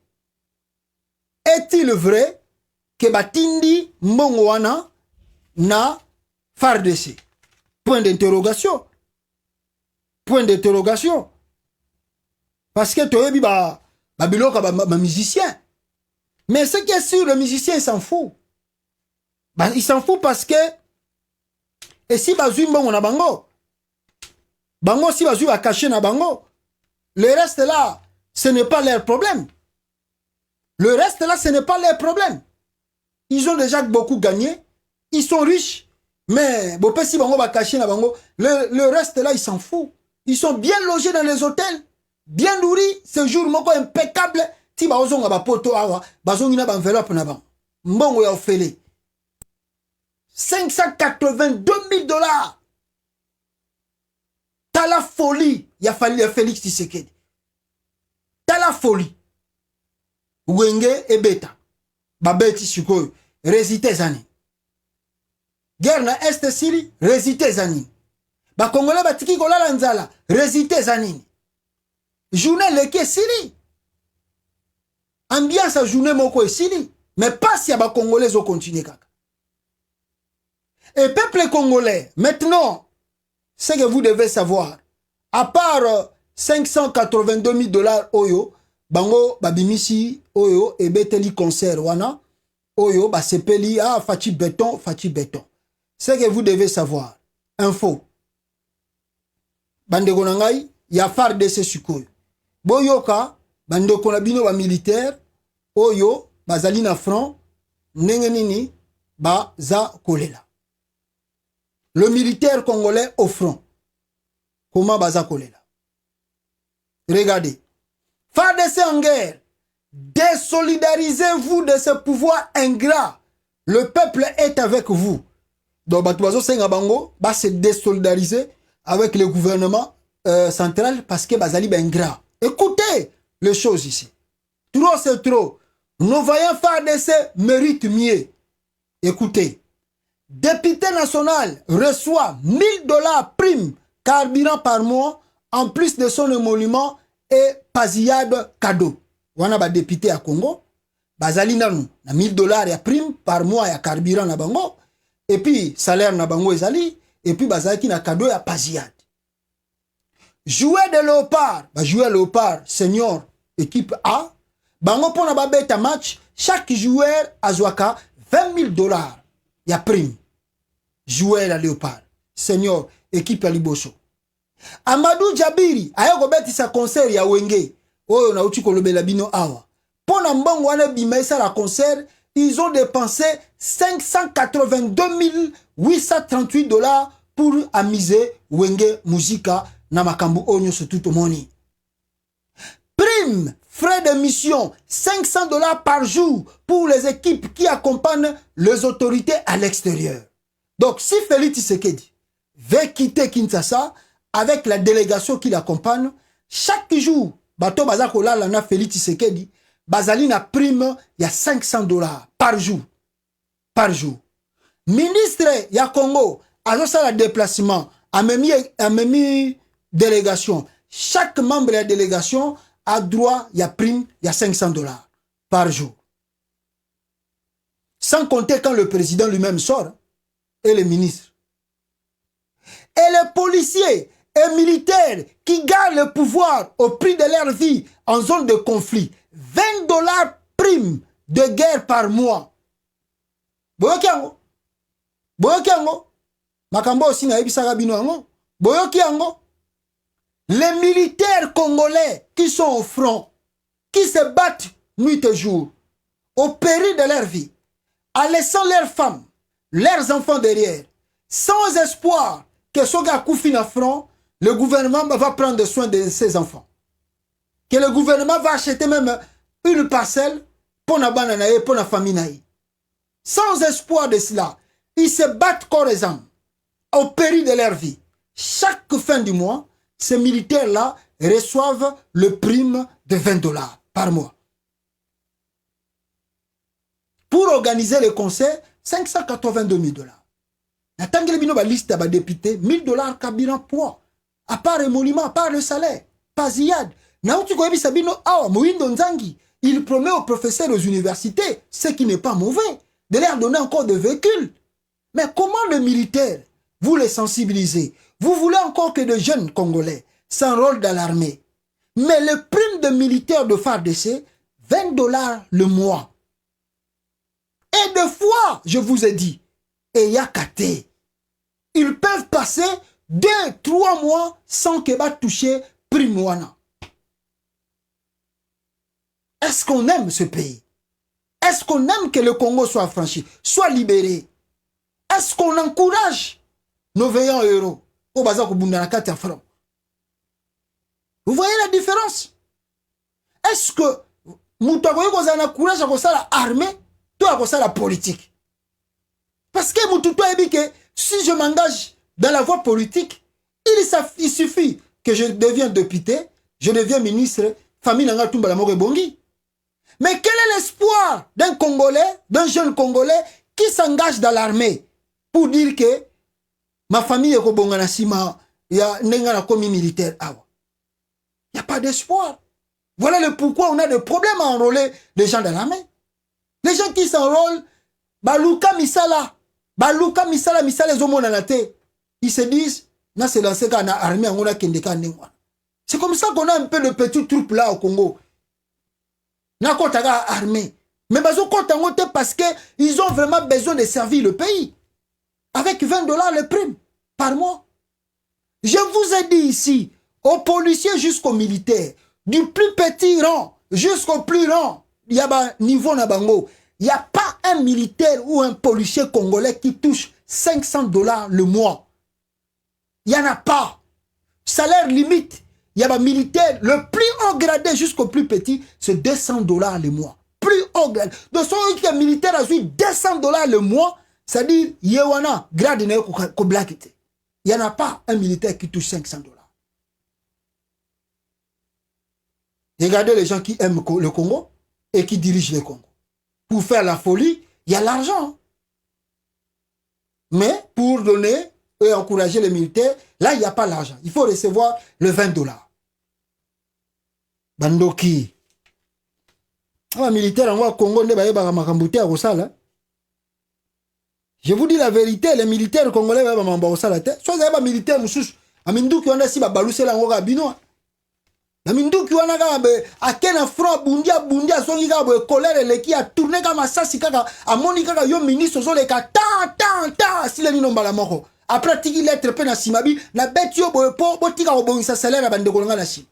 Est-il vrai que Batindi Mbongoana na FARDC? Point d'interrogation. Point d'interrogation. Parce que tu as dit, bah, musicien. Mais ce qui est sûr, le musicien, il s'en fout. Bah, il s'en fout parce que, et si bazui mbongo na bango, bango si bazui va cacher na bango, le reste là, ce n'est pas leur problème. Le reste là, ce n'est pas leur problème. Ils ont déjà beaucoup gagné, ils sont riches, mais bon, si bango va cacher na bango, le reste là, ils s'en fout. Ils sont bien logés dans les hôtels, bien nourris, ce jour moko impeccable. Si ba ozonga ba poto awa, bazongi na ba enveloppe na ba. Mbongo ya ofele. 582 000 $. T'as la folie. Il a fallu Félix Tshisekedi. T'as la folie. Wenge et Beta. Babeti Sukoy. Résité zani. Guerre na Est Syrie. Résité zani. Ba Congolais batiki kolala nzala. Résité zani. Journée leke Syrie. Ambiance à journée moko et Syrie. Mais pas si y a ba Congolais au continuer kaka. Et peuple congolais, maintenant, ce que vous devez savoir, à part 582 000 $ oyo, bango babimisi oyo, et beteli concert wana, oyo, ba sepeli, ah, fachi béton. Ce que vous devez savoir, info. Bande gonangai, ya FARDC sikoyo. Boyoka bandeko na bino ba militaire oyo bazali na front ndenge nini baza kolela. Le militaire congolais au front. Comment baza kolela? Regardez. FARDC en guerre. Désolidarisez-vous de ce pouvoir ingrat. Le peuple est avec vous. Donc, Batuazo Senga Bango va se désolidariser avec le gouvernement central parce que Bazali est ingrat. Écoutez les choses ici. Trop c'est trop. Nos voyants FARDC méritent mieux. Écoutez. Député national reçoit 1000 $ prime carburant par mois en plus de son émolument et pasillade cadeau. Wana ba député à Congo, bazali nanu na 1000 $ ya prime par mois ya carburant na bango et puis salaire na bango ezali et puis bazali na cadeau ya pasillade. Jouer de léopard, ba jouer léopard senior équipe A, bango pona ba beta match, chaque joueur azwaka 20 000 $ ya prime. Jouer la léopard senior équipe ya Liboso. Amadou Jabiri ayoko betisa concert ya Wenge oyo na uti kolobela bino awa pona mbongo wana bimaisa la concert ils ont dépensé 582 838 $ pour amuser Wenge Muzika na makambu onyo surtout moni. Prime frais de mission 500 $ par jour pour les équipes qui accompagnent les autorités à l'extérieur. Donc si Félix Tshisekedi veut quitter Kinshasa avec la délégation qui l'accompagne, chaque jour, bato bazako lala na Félix Tshisekedi, bazali na prime ya 500 $ par jour. Par jour. Ministre ya Congo, azosa la déplacement, a même délégation. Chaque membre de la délégation a droit ya prime ya 500 $ par jour. Sans compter quand le président lui-même sort et les ministres. Et les policiers et militaires qui gardent le pouvoir au prix de leur vie en zone de conflit. 20 $ prime de guerre par mois. Boyokiango. Boyokiango. Makambo aussi na ebisaka bino ango. Boyokiango. Les militaires congolais qui sont au front, qui se battent nuit et jour, au péril de leur vie, en laissant leurs femmes, leurs enfants derrière, sans espoir que ce gars koufi na front, le gouvernement va prendre soin de ses enfants. Que le gouvernement va acheter même une parcelle pour la banane, pour la famille. Sans espoir de cela, ils se battent corps et âme, au péril de leur vie. Chaque fin du mois, ces militaires-là reçoivent le prime de 20 $ par mois. Pour organiser le concert, 582 000 $. Natangele bino ba liste ba député 1000 $ carburant poids. À part le monument, à part le salaire, pas ziyad. Naouti koyebi sabino awa Moindo Nzangi, il promet aux professeurs aux universités, ce qui n'est pas mauvais, de leur donner encore des véhicules. Mais comment le militaire, vous les sensibilisez? Vous voulez encore que de jeunes Congolais s'enrôlent dans l'armée. Mais le prime de militaire de FARDC, 20 $ le mois. Et deux fois, je vous ai dit, et Yakate, ils peuvent passer 2-3 mois sans que va toucher prime wana. Est-ce qu'on aime ce pays? Est-ce qu'on aime que le Congo soit affranchi, soit libéré? Est-ce qu'on encourage nos veillants héros au bazar au Bundanaka franc? Vous voyez la différence? Est-ce que Moutagoye Kozana courage à ça la armée, toi à ça la politique? Parce que Moutoutou a dit que si je m'engage dans la voie politique, il suffit que je devienne député, je deviens ministre, famille Nanga Tumba la Morebongi. Mais quel est l'espoir d'un Congolais, d'un jeune Congolais qui s'engage dans l'armée pour dire que ma famille est Kobongana Sima, il y a Nengana commis militaire. Il n'y a pas d'espoir. Voilà le pourquoi on a des problèmes à enrôler les gens dans l'armée. Les gens qui s'enrôlent, Baluka Misala, Misala, ils se disent, na c'est lancé quand on a armée, on a Kendeka Nengwa. C'est comme ça qu'on a un peu de petites troupes là au Congo. Na kotaga armée. Mais bazo kotangote parce que ils ont vraiment besoin de servir le pays. Avec 20 $ le prime par mois. Je vous ai dit ici, aux policiers jusqu'aux militaires, du plus petit rang jusqu'au plus rang, il y a un niveau na bango. Il n'y a pas un militaire ou un policier congolais qui touche 500 $ le mois. Il n'y en a pas. Salaire limite. Il y a un militaire, le plus haut gradé jusqu'au plus petit, c'est 200 $ le mois. Plus haut gradé. Donc, si un militaire a eu 200 $ le mois, c'est-à-dire, il y a un grade de il n'y en a pas un militaire qui touche 500 $. Regardez les gens qui aiment le Congo et qui dirigent le Congo. Pour faire la folie, il y a l'argent. Mais pour donner et encourager les militaires, là, il n'y a pas l'argent. Il faut recevoir le 20 $. Bandoki. Les militaires en Congo, je vous dis la vérité, les militaires congolais, soit les militaires, Aminduki wana si babalusela ngo kabino. Aminduki wana ka be akena front bundia songi ka be colère leki a tourner ka masasi kaka amoni kaka yo ministre zo le ka ta si le nino mbala moko. Après tiki lettre pe na simabi na beti yo boye po botika obongisa salaire bande kolonga na si.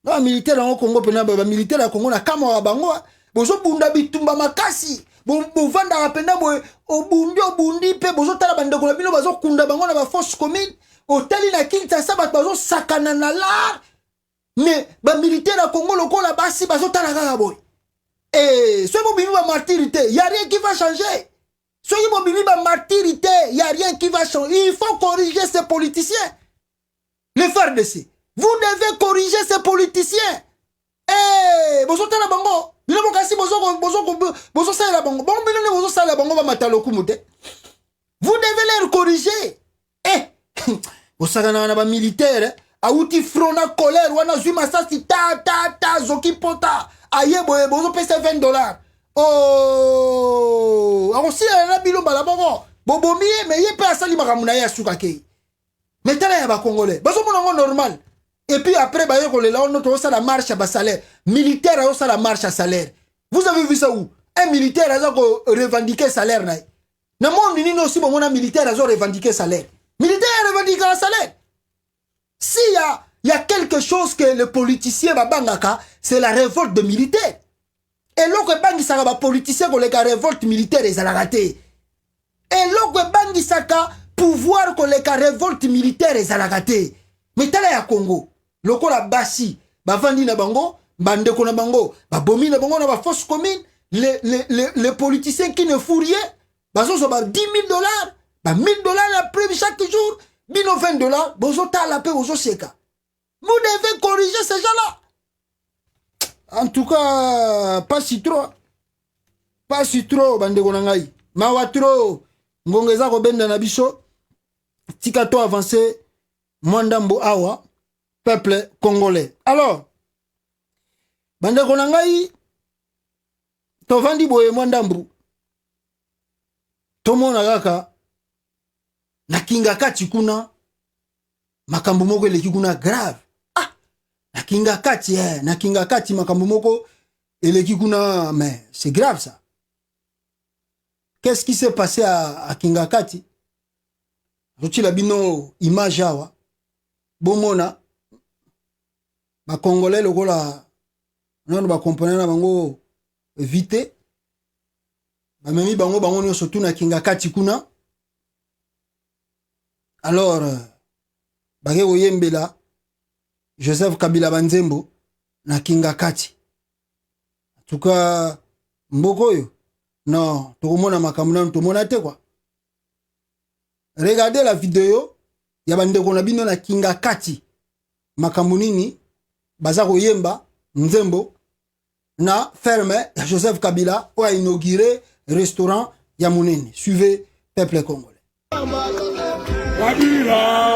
Na militaire en Congo pena ba militaire ya Congo na kama wa bango bozo bunda bitumba makasi. Bovanda rapenda boye obundi pe bozo tala bande kolonga bino bazo kunda bango na ba force commune. Hôtel na Kinshasa bat bazo sakana na la mais ba militaire à Congo loko la basi bazo tala kaka boy. Et ce mo bimi ba martyrité, y a rien qui va changer. Ce mo bimi ba martyrité, y a rien qui va changer. Il faut corriger ces politiciens. Les FARDC, vous devez corriger ces politiciens. Eh, bozo tala bango. Bino bokasi bozo sa la bango. Bon bino bozo sa la bango ba mataloku mute. Vous devez les corriger. Eh osakana na ba militaire auti frona colère wana zui masasi ta zoki pota aye boye bozo pesa 20 $. Oh akosi na bilo bala bongo bobomi mais ye pe asali makamuna ya suka ke metala ya ba congolais bazo monango normal et puis après ba yeko le la on to sa la marche ba salaire militaire a sa la marche à salaire. Vous avez vu ça où un militaire a ko revendiquer salaire na monde ni no si bon mona militaire a revendiquer salaire. Militaire revendique un salaire. S'il y a quelque chose que le politicien va bangaka, c'est la révolte de militaires. Et l'autre bangi saka ba politicien ko le ka révolte militaire et zalagate. Et l'autre bangi saka pouvoir ko le ka révolte militaire et zalagate. Mais tala ya Congo, loko la basi, ba vandi na bango, bande ko na bango, ba bomi na bango na ba force commune, les politiciens qui ne font rien, bazo so ba 10 000 $. Bah 1 000 $ la prime chaque jour, bino 20 $, bozo ta la paix, bozo seka. Vous devez corriger ces gens-là. En tout cas, pas si trop. Pas si trop, bande konangai. Mawa trop, ngongeza ko benda na biso. Tika to avancer, mwandambo awa, peuple congolais. Alors, bande konangai, to vandi boye mwandambo. Tomo nagaka, na kinga kati kuna makambo moko eleki kuna grave. Ah, na kinga kati makambo moko eleki kuna, mais c'est grave ça. Qu'est-ce qui s'est passé à kinga kati? Roti la bino image awa bomona ba congolais lokola non ba comprendre na bango vite ba memi bango nyonso tu na kinga kati kuna. Alors, bage oyembela Joseph Kabila Banzembo na kinga kati. En tout cas, mboko yo, non, tokomona makamuna tomona te quoi. Regardez la vidéo, ya bandeko na bino na kinga kati. Makambu nini, baza koyemba, Nzembo, na ferme ya Joseph Kabila, ou a inauguré restaurant ya Munene. Suivez Peuple Congolais. Kabila.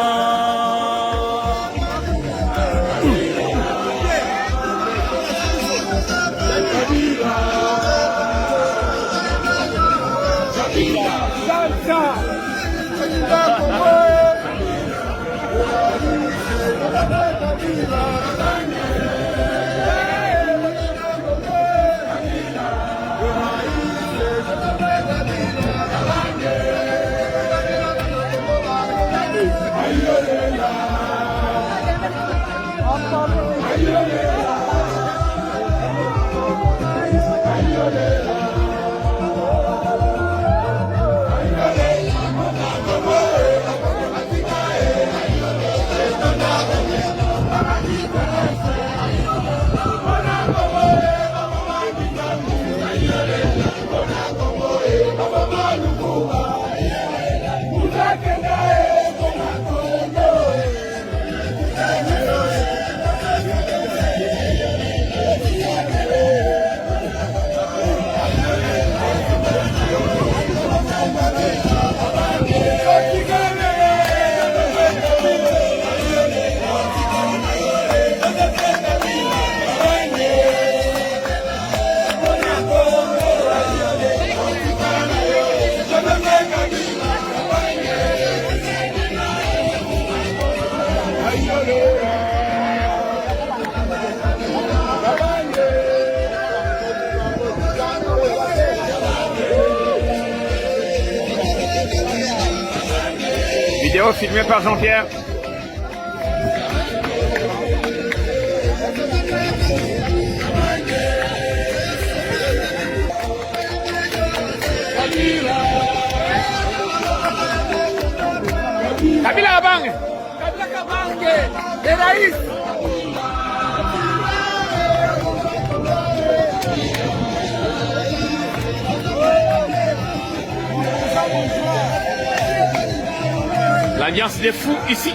Vidéo filmée par Jean-Pierre. Kabila Abang. Kabila Kabange. Le Raïs. L'alliance des fous ici.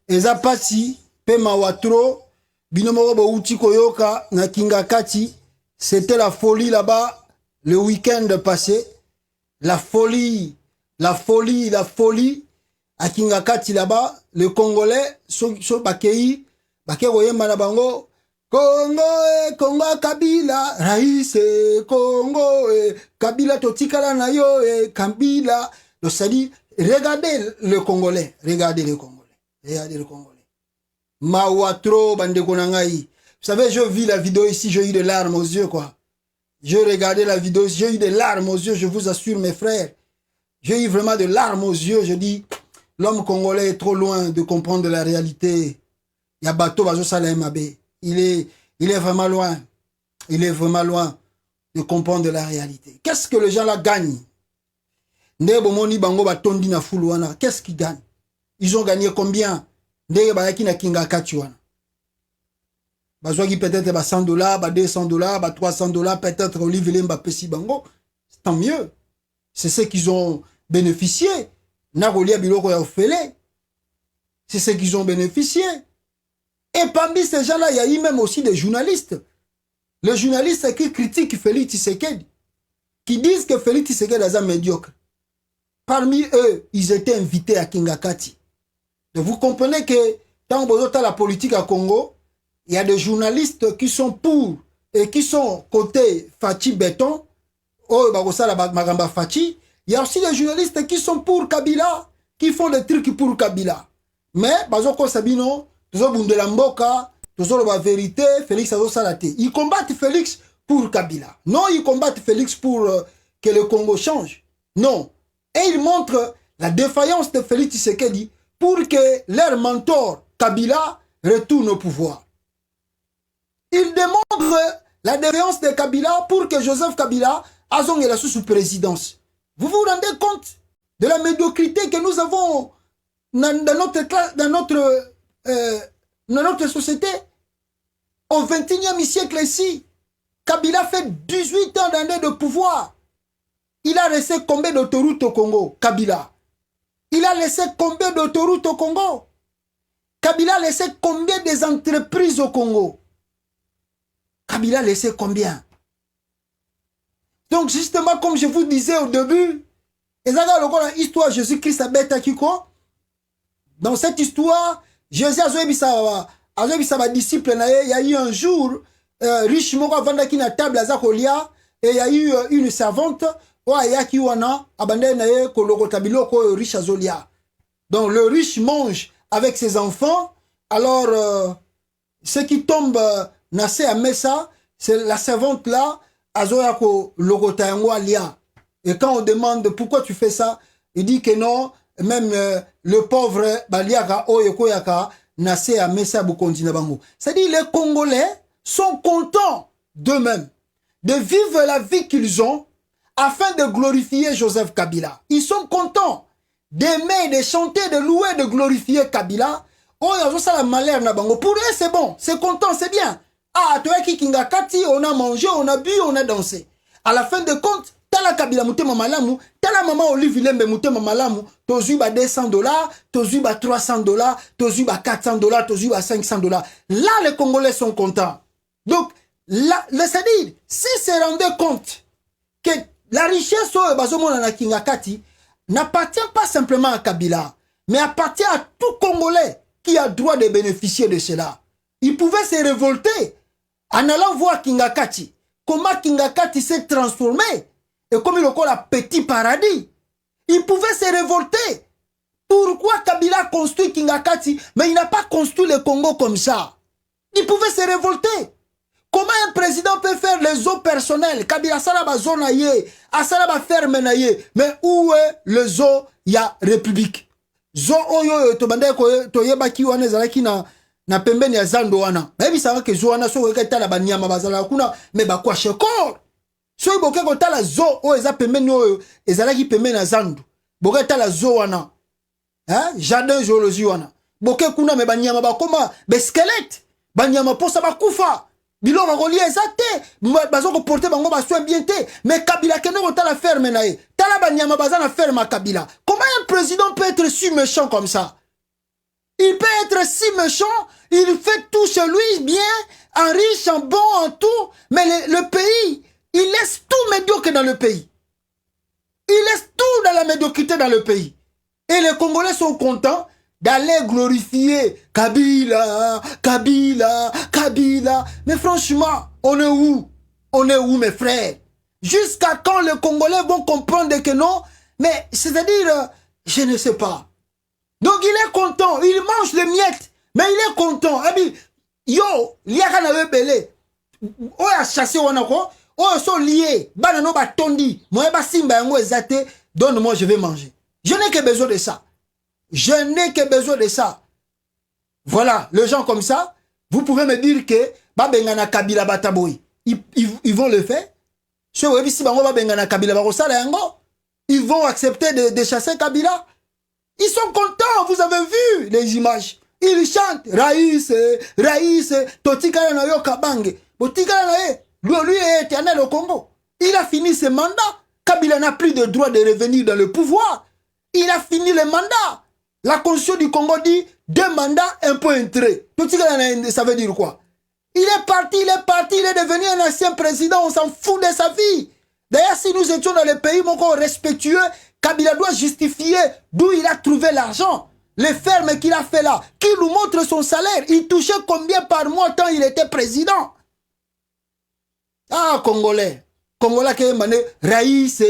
Eza pasi pe mawatro binomoro bouti koyoka na Kingakati. C'était la folie là-bas le week-end passé. La folie à Kingakati là-bas. Le Congolais so bakei yemba na bango Congo Kabila Raïs Congo Kabila totikala na yo Kabila. Donc ça dit regardez le Congolais. Mawatro bandeko nangai. Vous savez, je vis la vidéo ici, j'ai eu des larmes aux yeux, quoi. Je regardais la vidéo, j'ai eu des larmes aux yeux, je vous assure, mes frères. J'ai eu vraiment des larmes aux yeux. Je dis, l'homme congolais est trop loin de comprendre la réalité. Il y a bateau, il est vraiment loin. Il est vraiment loin de comprendre la réalité. Qu'est-ce que les gens là gagnent? Qu'est-ce qu'ils gagnent? Ils ont gagné combien? Peut-être $100, $200, $300, peut-être Olivier Lemba Pessi Bango. Tant mieux. C'est ce qu'ils ont bénéficié. C'est ce qu'ils ont bénéficié. Et parmi ces gens-là, il y a eu même aussi des journalistes. Les journalistes qui critiquent Félix Tshisekedi, qui disent que Félix Tshisekedi est un médiocre. Parmi eux, ils étaient invités à Kingakati. Donc vous comprenez que quand on a la politique à Congo, il y a des journalistes qui sont pour et qui sont côté Fachi Béton. Il y a aussi des journalistes qui sont pour Kabila, qui font des trucs pour Kabila. Mais, Sabino, la vérité, Félix Salate. Ils combattent Félix pour Kabila. Non, ils combattent Félix pour que le Congo change. Non. Et ils montrent la défaillance de Félix Tshisekedi pour que leur mentor Kabila retourne au pouvoir. Ils démontrent la défaillance de Kabila pour que Joseph Kabila azonge la sous présidence. Vous vous rendez compte de la médiocrité que nous avons dans notre classe, dans notre société? Au XXIe siècle ici, Kabila fait 18 ans d'années de pouvoir. Il a laissé combien d'autoroutes au Congo, Kabila? Il a laissé combien d'autoroutes au Congo? Kabila a laissé combien des entreprises au Congo? Kabila a laissé combien? Donc justement, comme je vous disais au début, l'histoire Jésus-Christ a bête à Kiko. Dans cette histoire, Jésus a dit disciple, il y a eu un jour, riche moko vandaki na table azakolia, et il y a eu une servante, yaki wana abandé na kolokota biloko riche azolia. Donc le riche mange avec ses enfants, alors ceux qui tombent Nassé a mis ça, c'est la servante là, Azoyako Logotayango Alia. Et quand on demande pourquoi tu fais ça, il dit que non, même le pauvre Baliaka Oyoko Yaka, Nassé a mis ça Bukondi Nabango. C'est-à-dire les Congolais sont contents d'eux-mêmes de vivre la vie qu'ils ont afin de glorifier Joseph Kabila. Ils sont contents d'aimer, de chanter, de louer, de glorifier Kabila. Oh, il y a ça la malheur Nabango. Pour eux, c'est bon, c'est content, c'est bien. Ah, toi qui Kingakati, on a mangé, on a bu, on a dansé. À la fin de compte, Tala Kabila Moutema Malamu, Tala Maman Olive Lembe Moutema Malamu, Tozuba $200, Tozuba $300, Tozuba $400, Tozuba $500. Là, les Congolais sont contents. Donc, là, c'est-à-dire, si se rendait compte que la richesse au Kingakati n'appartient pas simplement à Kabila, mais appartient à tout Congolais qui a droit de bénéficier de cela. Il pouvait se révolter en allant voir Kingakati. Comment Kingakati s'est transformé et comme il a encore un petit paradis. Il pouvait se révolter. Pourquoi Kabila construit Kingakati, mais il n'a pas construit le Congo comme ça? Il pouvait se révolter. Comment un président peut faire les eaux personnelles? Kabila Salaba zone yé, Asalaba ferme na yé. Mais où est le zoo? Il y a République. Zo oyo to bande ko to yeba ki wana ezalaki na pembeni ya zando wana. Bayebi sanga ke zo wana so ko tala banyama bazala kuna me bakwa shekor. So iboke ko tala zo o eza pembeni oyo ezalaki pembeni na zando. Boke tala zo wana. Hein? Jardin zoologie wana. Boke kuna me banyama bakoma be squelette. Banyama posa bakufa. Biloko koli ezate bazoko porter bango ba soin bien té mais Kabila keno ko tala ferme na ye tala banyama bazana ferme Kabila. Comment un président peut être si méchant comme ça? Il peut être si méchant, il fait tout chez lui bien, en riche, en bon, en tout, mais le pays, il laisse tout médiocre dans le pays. Il laisse tout dans la médiocrité dans le pays. Et les Congolais sont contents d'aller glorifier Kabila, Kabila, Kabila. Mais franchement, on est où? On est où, mes frères? Jusqu'à quand les Congolais vont comprendre que non? Mais c'est-à-dire, je ne sais pas. Donc il est content, il mange les miettes, mais il est content. Et puis, yo, liaka na belé. On a chassé wanako, on sont liés, banano ba tondi, moi ba simba yango ezate, donne-moi je vais manger. Je n'ai que besoin de ça. Je n'ai que besoin de ça. Voilà, les gens comme ça, vous pouvez me dire que ba bengana Kabila bataboy. Ils vont le faire. Si vous si bango ba bengana Kabila barosala yango, ils vont accepter de chasser Kabila. Ils sont contents, vous avez vu les images. Ils chantent Raïs, Raïs, Totikala na yo kabange. Botikala na ye, lui est éternel au Congo. Il a fini ses mandats. Kabila n'a plus de droit de revenir dans le pouvoir. Il a fini les mandats. La constitution du Congo dit 2 mandats, 1 point entré. Totikala na ça veut dire quoi? Il est parti, il est devenu un ancien président, on s'en fout de sa vie. D'ailleurs, si nous étions dans le pays respectueux, Kabila doit justifier d'où il a trouvé l'argent. Les fermes qu'il a fait là, qui nous montre son salaire. Il touchait combien par mois quand il était président? Ah, Congolais. Congolais qui est mané, Raïs,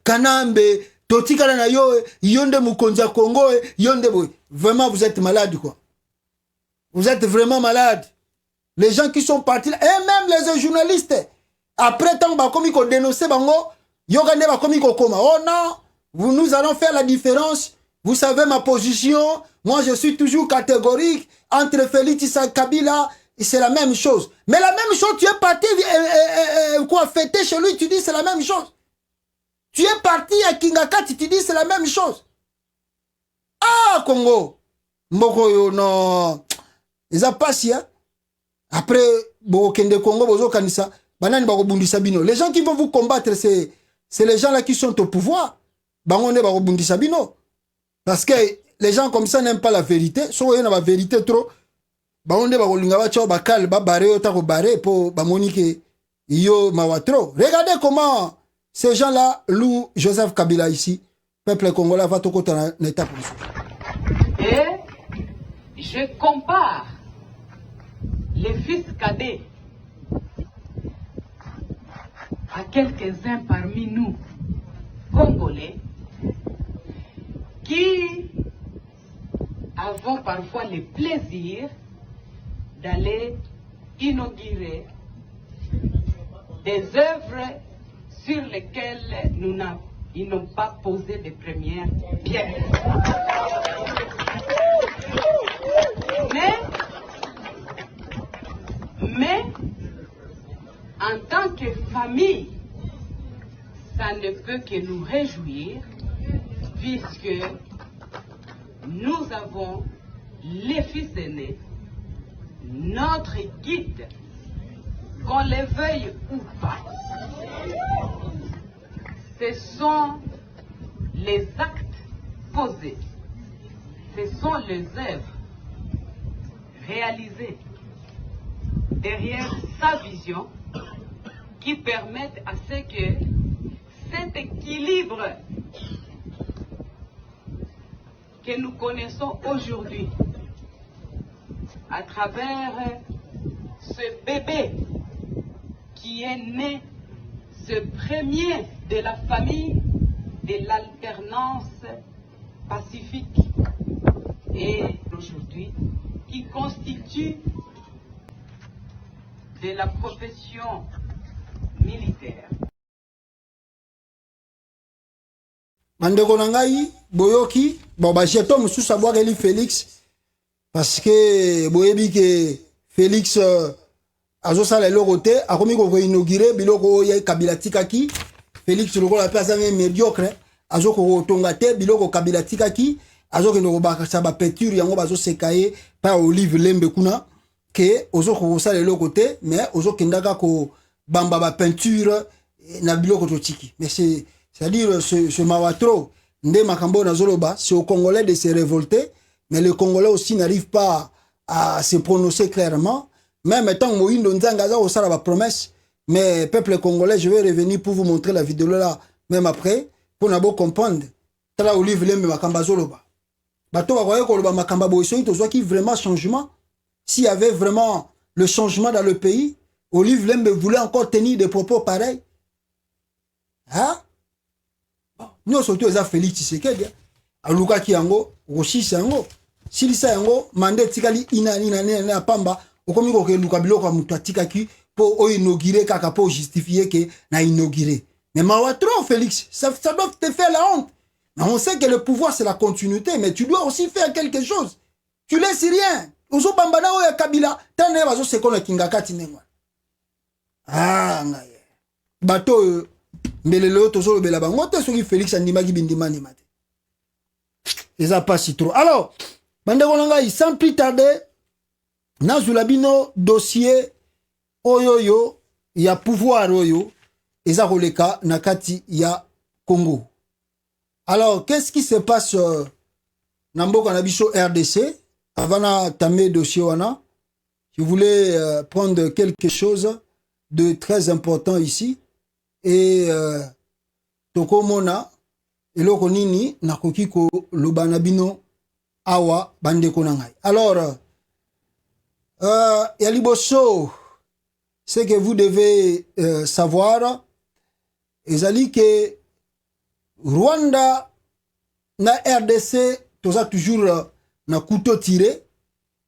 Kanambe, Totikala na yo, Yonde Mukonza Congo, Yonde Boy. Vraiment, vous êtes malade, quoi. Vous êtes vraiment malade. Les gens qui sont partis là, et même les journalistes, après tant qu'on dénonce bango, yogande bakomiko koma. Oh non, nous allons faire la différence. Vous savez ma position. Moi, je suis toujours catégorique entre Félix et Kabila. C'est la même chose. Mais la même chose, tu es parti quoi fêter chez lui, tu dis c'est la même chose. Tu es parti à Kingakati, tu dis c'est la même chose. Ah, Congo. Mboko yo non. Ils ont passé, hein. Après, Kende Congo, Bozo Kanisa, Banani Barobundi Sabino. Les gens qui vont vous combattre, c'est les gens là qui sont au pouvoir. Bangonde Barobundi Sabino. Parce que les gens comme ça n'aiment pas la vérité. Soit il y a la vérité trop. Bangonde Barolinga Bacho Bakal, Babare, Otako Bare, pour Bamonike, Yo Mawatro. Regardez comment ces gens là louent Joseph Kabila ici. Peuple congolais va tout côté en état pour ça. Et je compare les fils cadets à quelques-uns parmi nous, Congolais, qui avons parfois le plaisir d'aller inaugurer des œuvres sur lesquelles ils n'ont pas posé de première pierre. Mais en tant que famille, ça ne peut que nous réjouir puisque nous avons les fils aînés, notre guide, qu'on le veuille ou pas. Ce sont les actes posés, ce sont les œuvres réalisées derrière sa vision qui permettent à ce que cet équilibre que nous connaissons aujourd'hui à travers ce bébé qui est né, ce premier de la famille de l'alternance pacifique et aujourd'hui qui constitue de la profession militaire. Mandeko nangai boyoki bon ba jeton musu savoir eli Félix parce que boyebi que Félix azo sala lorote akomi ko inaugurer biloko ya Kabila tikaki Félix lokola place même médiocre azo ko tonga te biloko Kabila tikaki azo ke no ba sa ba peinture yango bazo sekaye pa Olive Lembe kuna que ozo ko sala lorote mais ozo kendaka ko bamba ba peinture na biloko totiki mais c'est-à-dire ce mawatro nde makambo na zoloba c'est aux Congolais de se révolter mais les Congolais aussi n'arrivent pas à se prononcer clairement même tant Moïndo Nzanga za osala ba promesse mais peuple congolais je vais revenir pour vous montrer la vidéo là même après pour na bo comprendre tala Olive Lembe makamba zoloba bato ba koye ko loba makamba bo iso to qui vraiment changement s'il y avait vraiment le changement dans le pays Olive Lembe voulait encore tenir des propos pareils hein. Nous surtout eza Félix Tshisekedi aluka ki yango roshisa yango silisa yango mande tikali ina pamba okomi ko ke luka biloko mutu atikaki po o inaugurer kaka po justifier que na inaugurer mais mawa trop Félix ça doit te faire la honte mais on sait que le pouvoir c'est la continuité mais tu dois aussi faire quelque chose tu laisses rien ozo bambana o ya Kabila tane bazo sekona kingakati nengwa ah ngaye bato Mbelelo tozolo bela bango te soki Félix andimaki bindimani mate. Eza pas si trop. Alors, bandeko nanga sans plus tarder nazula bino dossier oyoyo ya pouvoir oyo eza koleka na kati ya Congo. Alors, qu'est-ce qui se passe na mboka na biso RDC avant na tamé dossier wana? Je voulais prendre quelque chose de très important ici. Et tokomona eloko nini nakoki ko lobana bino awa bandeko na ngai. Alors ya liboso ce que vous devez savoir ezali que Rwanda na RDC toza toujours na couteau tiré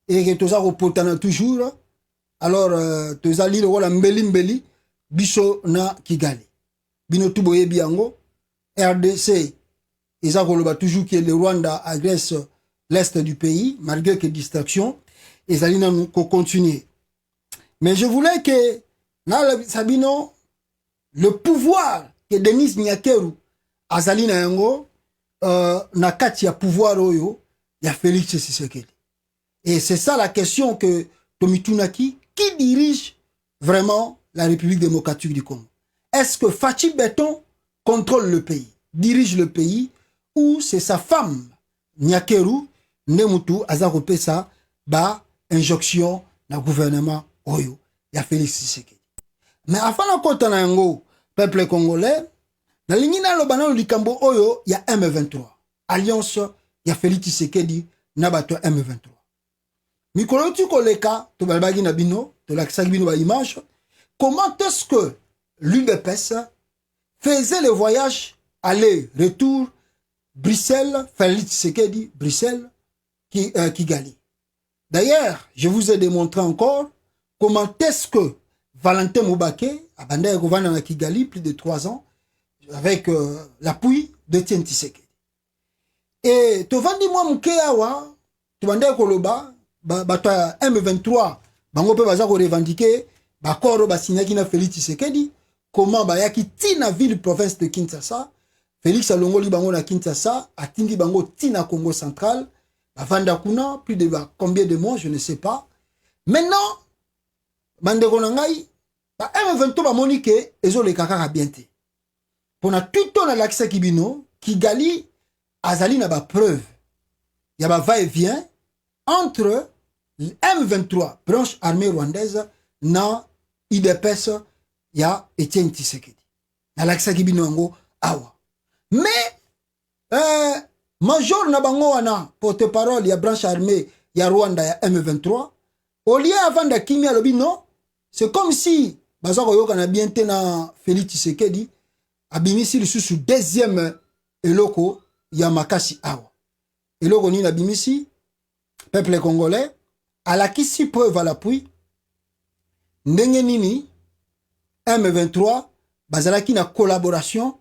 et que toza kopotana toujours. Alors toza li lokola mbeli biso na Kigali. Bino tuboye biango RDC eza koloba toujours que le Rwanda agresse l'est du pays malgré que distraction ezali na ko continuer. Mais je voulais que na Sabino le pouvoir que Denis Nyakeru azali na yango na kati ya pouvoir oyo ya Félix Tshisekedi. Et c'est ça la question que Tomitunaki qui dirige vraiment la République démocratique du Congo. Est-ce que Fachi Beton contrôle le pays, dirige le pays, ou c'est sa femme, Nyakeru, Nemutu, Azakopesa, ba injonction na gouvernement Oyo, ya Félix Tshisekedi. Mais avant la compte na yango, peuple congolais, na lingina lobana likambo Oyo, ya M23. Alliance, ya Félix Tshisekedi, nabato M23. Mikolo tu koleka, to balbagi na bino, to lakisaki bino ba image. Comment est-ce que l'UDPS faisait le voyage aller-retour Bruxelles, Félix Tshisekedi, Bruxelles, Kigali. D'ailleurs, je vous ai démontré encore comment est-ce que Valentin Moubaké a bandé à Kigali plus de 3 ans avec l'appui de Tien Tshisekedi. Et tovandi mwa mke awa tubande koloba bata M23 bango pe baza ko revendiquer bakoro basinyaki na Félix Tshisekedi comment bayaki tina ville province de Kinshasa. Félix alongoli bango na Kinshasa atindi bango tina Congo central bavanda kuna plus de combien de mois je ne sais pas. Maintenant bandeko na ngai ba M23 ba monike ezoleka kaka bien te. Pona tuto na lakisa kibino Kigali azali na ba preuve ya ba va et vient entre M23 branche armée rwandaise na IDPS ya Etienne Tshisekedi na lakisa kibino yango awa. Mais major na bango wana porte-parole ya branche armée ya Rwanda ya M23 au lieu avant de kimia lobi non, c'est comme si bazako yoka na bien te na Félix Tshisekedi abimisi lisusu deuxième eloko ya makasi awa. Eloko ni na bimisi peuple congolais alakisi preuve à l'appui ndenge nini M23 bazalaki na collaboration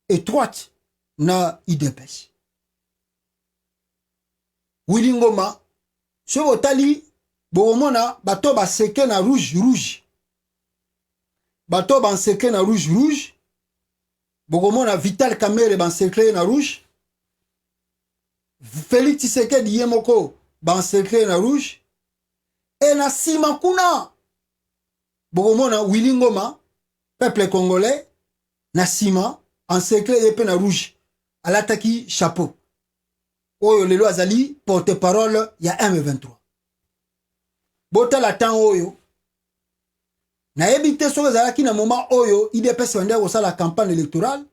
étroite na IDPS. Willy Ngoma so botali bomona bato ba seke na rouge bato ba seke na rouge bokomona Vital Kamerhe ba seke na rouge, Félix Tshisekedi yemoko ba seke na rouge, et na sima kuna bokomona Willy Ngoma peuple congolais na sima en secret et na rouge alataki chapeau oyo lelo azali porte-parole ya M23. Botala temps oyo na ebite so ezalaki na moment oyo IDPS wende ko la campagne électorale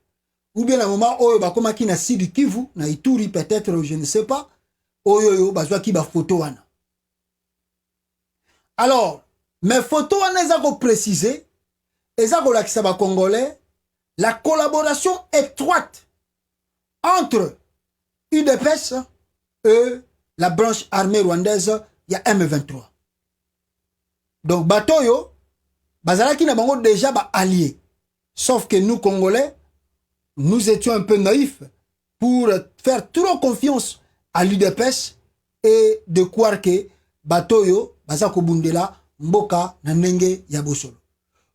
ou bien na moment oyo bakomaki na Sud Kivu na Ituri peut-être je ne sais pas oyo yo bazwaki ba photo wana. Alors mes photos wana eza ko préciser eza ko lakisa ba congolais la collaboration étroite entre UDPS et la branche armée rwandaise ya M23. Donc batoyo bazalaki na bango déjà ba alliés. Sauf que nous Congolais nous étions un peu naïfs pour faire trop confiance à l'UDPS et de croire que batoyo bazako bundela mboka na ndenge ya bosolo.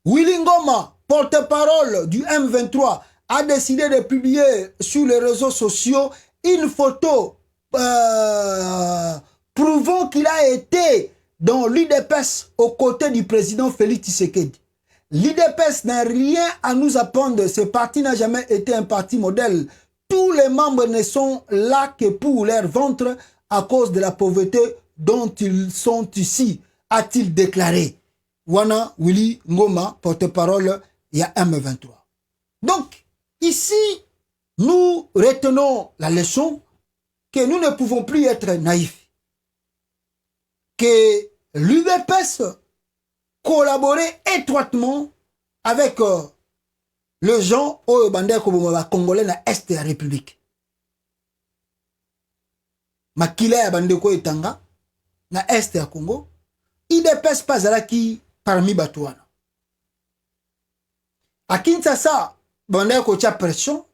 Willy Ngoma, porte-parole du M23, a décidé de publier sur les réseaux sociaux une photo prouvant qu'il a été dans l'UDPS aux côtés du président Félix Tshisekedi. L'UDPS n'a rien à nous apprendre. Ce parti n'a jamais été un parti modèle. Tous les membres ne sont là que pour leur ventre à cause de la pauvreté dont ils sont ici, a-t-il déclaré. Wana Willy Ngoma, porte-parole, il y a M23. Donc, ici, nous retenons la leçon que nous ne pouvons plus être naïfs. Que l'UDPS collaborait étroitement avec les gens au Congolais na Est de la République. Makila ya bandeko etanga na Est ya Congo, IDPS pazalaki parmi batuana. A Kinshasa, bandeko tia pression,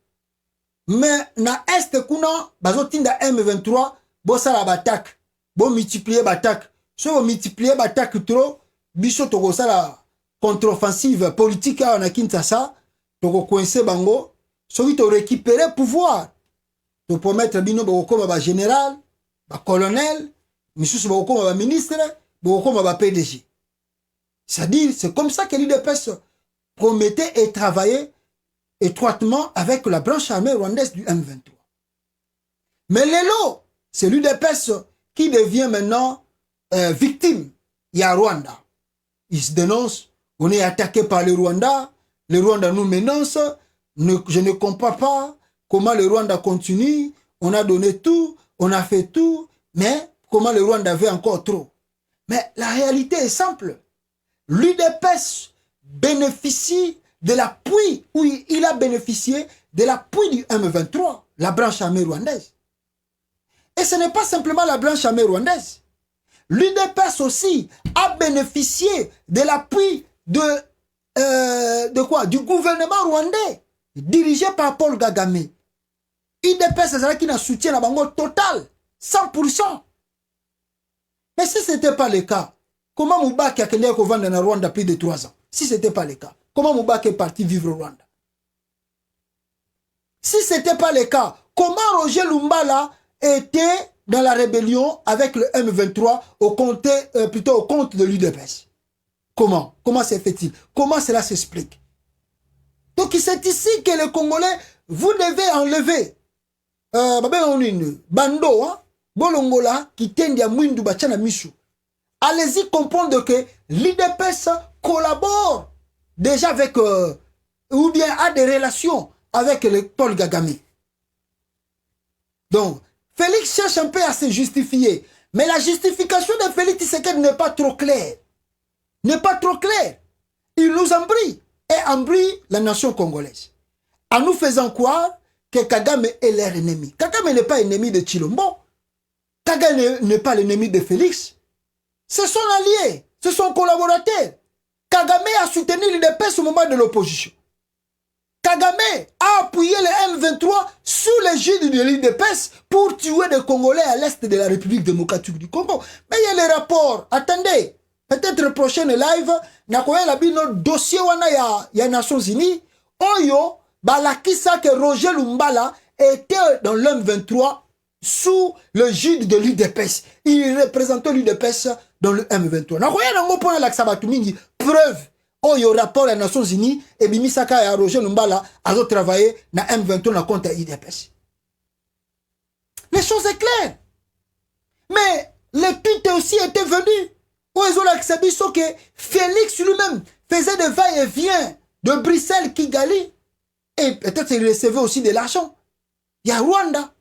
mais na Est kuna bazotinda M23 bosala batak, bo multiplier batak. Si vous multipliez batak trop, biso toko sala contre-offensive politique na Kinshasa, toko coincer bango, soki to récupérer pouvoir. To promettre bino bokoma ba général, ba colonel, misusu bokoma ba ministre, bokoma ba PDG. C'est-à-dire, c'est comme ça que l'UDPS promettait et travaillait étroitement avec la branche armée rwandaise du M23. Mais l'élo, c'est l'UDPS qui devient maintenant victime. Il y a Rwanda. Ils se dénoncent. On est attaqué par le Rwanda nous menace. Je ne comprends pas comment le Rwanda continue. On a donné tout, on a fait tout, mais comment le Rwanda veut encore trop. Mais la réalité est simple. L'UDPS bénéficie de l'appui, oui, il a bénéficié de l'appui du M23, la branche armée rwandaise. Et ce n'est pas simplement la branche armée rwandaise. l'UDPS aussi a bénéficié de l'appui de quoi? Du gouvernement rwandais, dirigé par Paul Kagame. UDPS, c'est qui n'a soutien à Bango total, 100%. Mais si ce n'était pas le cas, comment Moubaki a connu qu'on vende en Rwanda plus de 3 ans? Si ce n'était pas le cas, comment Moubaki est parti vivre au Rwanda? Si ce n'était pas le cas, comment Roger Lumbala était dans la rébellion avec le M23 au compte de l'UDPS? Comment? Comment se fait-il? Comment cela s'explique? Donc c'est ici que les Congolais, vous devez enlever Bando, hein? Bolongola, qui tendent à Mwindu Bachana Michou. Allez-y comprendre que l'UDPS collabore déjà avec, ou bien a des relations avec le Paul Kagame. Donc, Félix cherche un peu à se justifier. Mais la justification de Félix Tshisekedi n'est pas trop claire. N'est pas trop claire. Il nous embrouille et embrouille la nation congolaise. En nous faisant croire que Kagame est leur ennemi. Kagame n'est pas ennemi de Chilombo. Kagame n'est pas l'ennemi de Félix. C'est son allié, c'est son collaborateur. Kagame a soutenu l'UDPS au moment de l'opposition. Kagame a appuyé le M23 sous l'égide de l'UDPS pour tuer des Congolais à l'est de la République démocratique du Congo. Mais il y a les rapports. Attendez, peut-être le prochain live, nakoya la bino dossier wana ya Nations Unies. Oyo, balakisa que Roger Lumbala était dans l'M23 sous le gide de l'UDPS. Il représentait l'UDPS dans le M23. Nakoya nango pona la Sabatumingi, preuve. Oyo rapport des Nations Unies et Bimisaka et Roger Lumbala a travaillé dans M23 dans compte l'UDPS. Les choses sont claires. Mais le tweet aussi était venu. Où ils ont accepté que Félix lui-même faisait des va-et-vient de Bruxelles, Kigali. Et peut-être il recevait aussi de l'argent. Il y a Rwanda.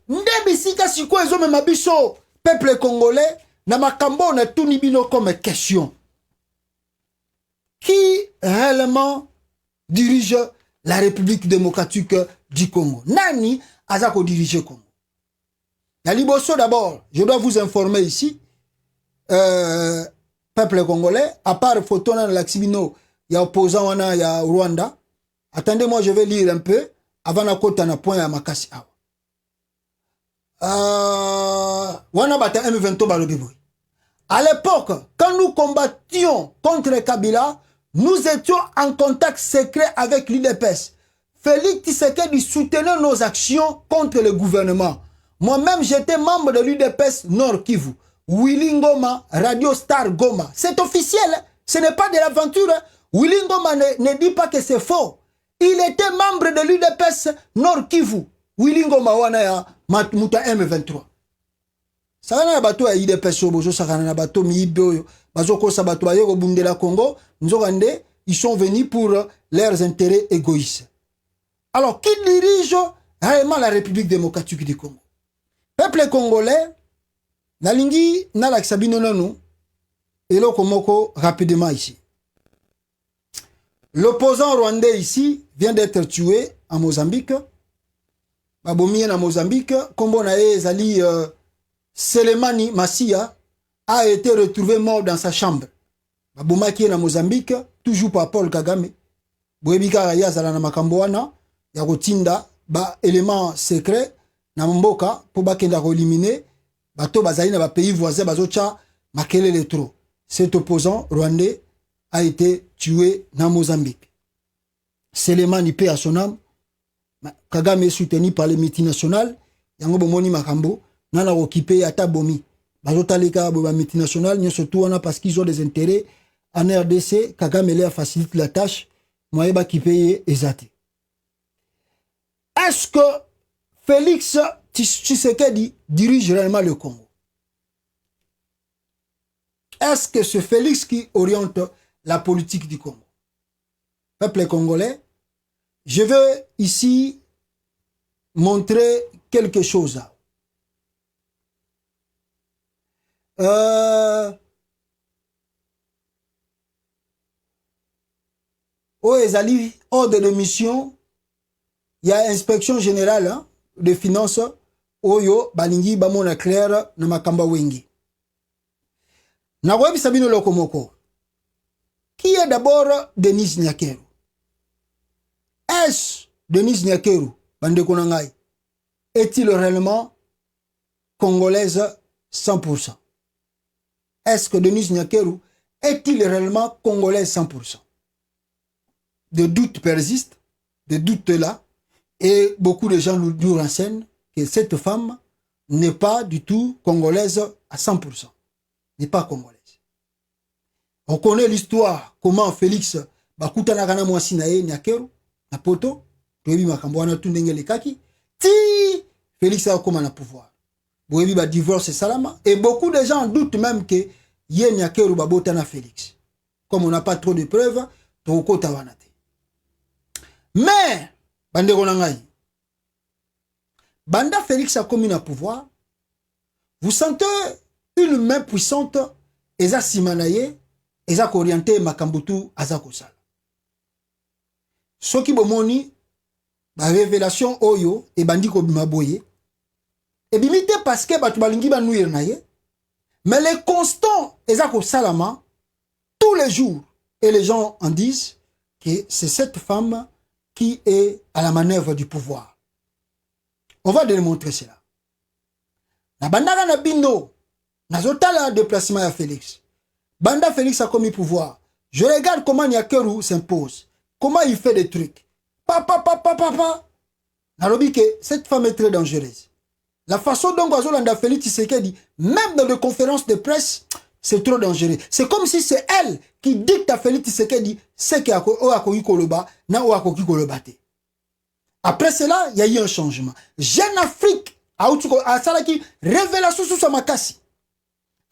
Ndebisika siko ils ont même abisso peuple congolais. Na makambo na tunibino comme question. Qui réellement dirige la République démocratique du Congo? Nani Azako dirige le Congo? Yaliboso d'abord, je dois vous informer ici, peuple congolais, à part photo dans l'Axibino, il y a opposant, il y a Rwanda. Attendez-moi, je vais lire un peu avant de côté un point à Makasi. Wana bata M23 balobiboui. À l'époque, quand nous combattions contre Kabila, nous étions en contact secret avec l'UDPS. Félix Tshisekedi soutenait nos actions contre le gouvernement. Moi-même, j'étais membre de l'UDPS Nord Kivu. Willy Ngoma, Radio Star Goma. C'est officiel, ce n'est pas de l'aventure. Willy Ngoma ne dit pas que c'est faux. Il était membre de l'UDPS Nord Kivu. Willy Ngoma wana ya Muta M23. Sakana bato ya UDPS bozo sakana bato miiboyo. Bazoko sabato bayoko bundela Congo, nzokande, ils sont venus pour leurs intérêts égoïstes. Alors, qui dirige réellement la République démocratique du Congo? Peuple congolais, nalingi nalakisabino nanu, et l'okomoko rapidement ici. L'opposant rwandais ici vient d'être tué en Mozambique. Babomien en Mozambique, Kombona Ezali Selemani Massia a été retrouvé mort dans sa chambre. Baboma qui est en Mozambique, toujours par Paul Kagame. Boebika Raya Zalana Makamboana, Yagotinda, ba élément secret, na mboka, pour bakenda éliminer, bato bazali na ba pays voisins bazocha, makele le trop. Cet opposant rwandais a été tué dans Mozambique. Selemani paix à son âme. Kagame est soutenu par les multinationales. Yango bomoni makambo, nana occupé ata bomi. Bazotaleka ba multinationales, nyo surtout wana parce qu'ils ont des intérêts en RDC. Kagame leur facilite la tâche. Moyeba qui paye ezate. Est-ce que Félix Tshisekedi dirige réellement le Congo? Est-ce que c'est Félix qui oriente la politique du Congo? Peuple congolais, je veux ici montrer quelque chose. Oh, ezali, ordre de mission, il y a inspection générale des finances, oyo balingi bamona clair na makamba wengi. Na webi sabino lokomoko. Qui est d'abord Denis Nyakeru? Est-ce Denis Nyakeru, bande konangai, est-il réellement congolaise 100%? Est-ce que Denis Nyakeru est-il réellement congolais 100%? Des doutes persistent, des doutes là, et beaucoup de gens nous renseignent que cette femme n'est pas du tout congolaise à 100%. N'est pas congolaise. On connaît l'histoire, comment Félix bakuta na kana mwasi na ye Nyakeru na poto, toyebi makambo wana tu ndenge lekaki, ti Félix a comme na pouvoir. Boyebi ba divorce salama, et beaucoup de gens doutent même que ye Nyakeru babota na Félix. Comme on n'a pas trop de preuves, toko tawanate. Mais bande konangai, banda Félix a commis na pouvoir, vous sentez une main puissante eza simanaye eza orienté makambutu azakosala. Soki bomoni ba révélation oyo e bandiko bimaboye e bimite parce que batu balingi banuire na ye, mais les constants ezako salama tous les jours, et les gens en disent que c'est cette femme qui est à la manœuvre du pouvoir. On va démontrer cela. Na bandaka na bindo nazotala déplacement à Félix. Banda Félix a commis pouvoir. Je regarde comment Nyakeru s'impose. Comment il fait des trucs. Papa. Narobi que cette femme est très dangereuse. La façon dont Gwazolanda Félix Tshisekedi, même dans les conférences de presse, c'est trop dangereux. C'est comme si c'est elle qui dicte à Félix Tshisekedi ce qu'il y a Oakoki Koloba, na Oakoki Kolobate. Après cela, il y a eu un changement. Jeune Afrique, a Salaki, révélation sous sa makasi.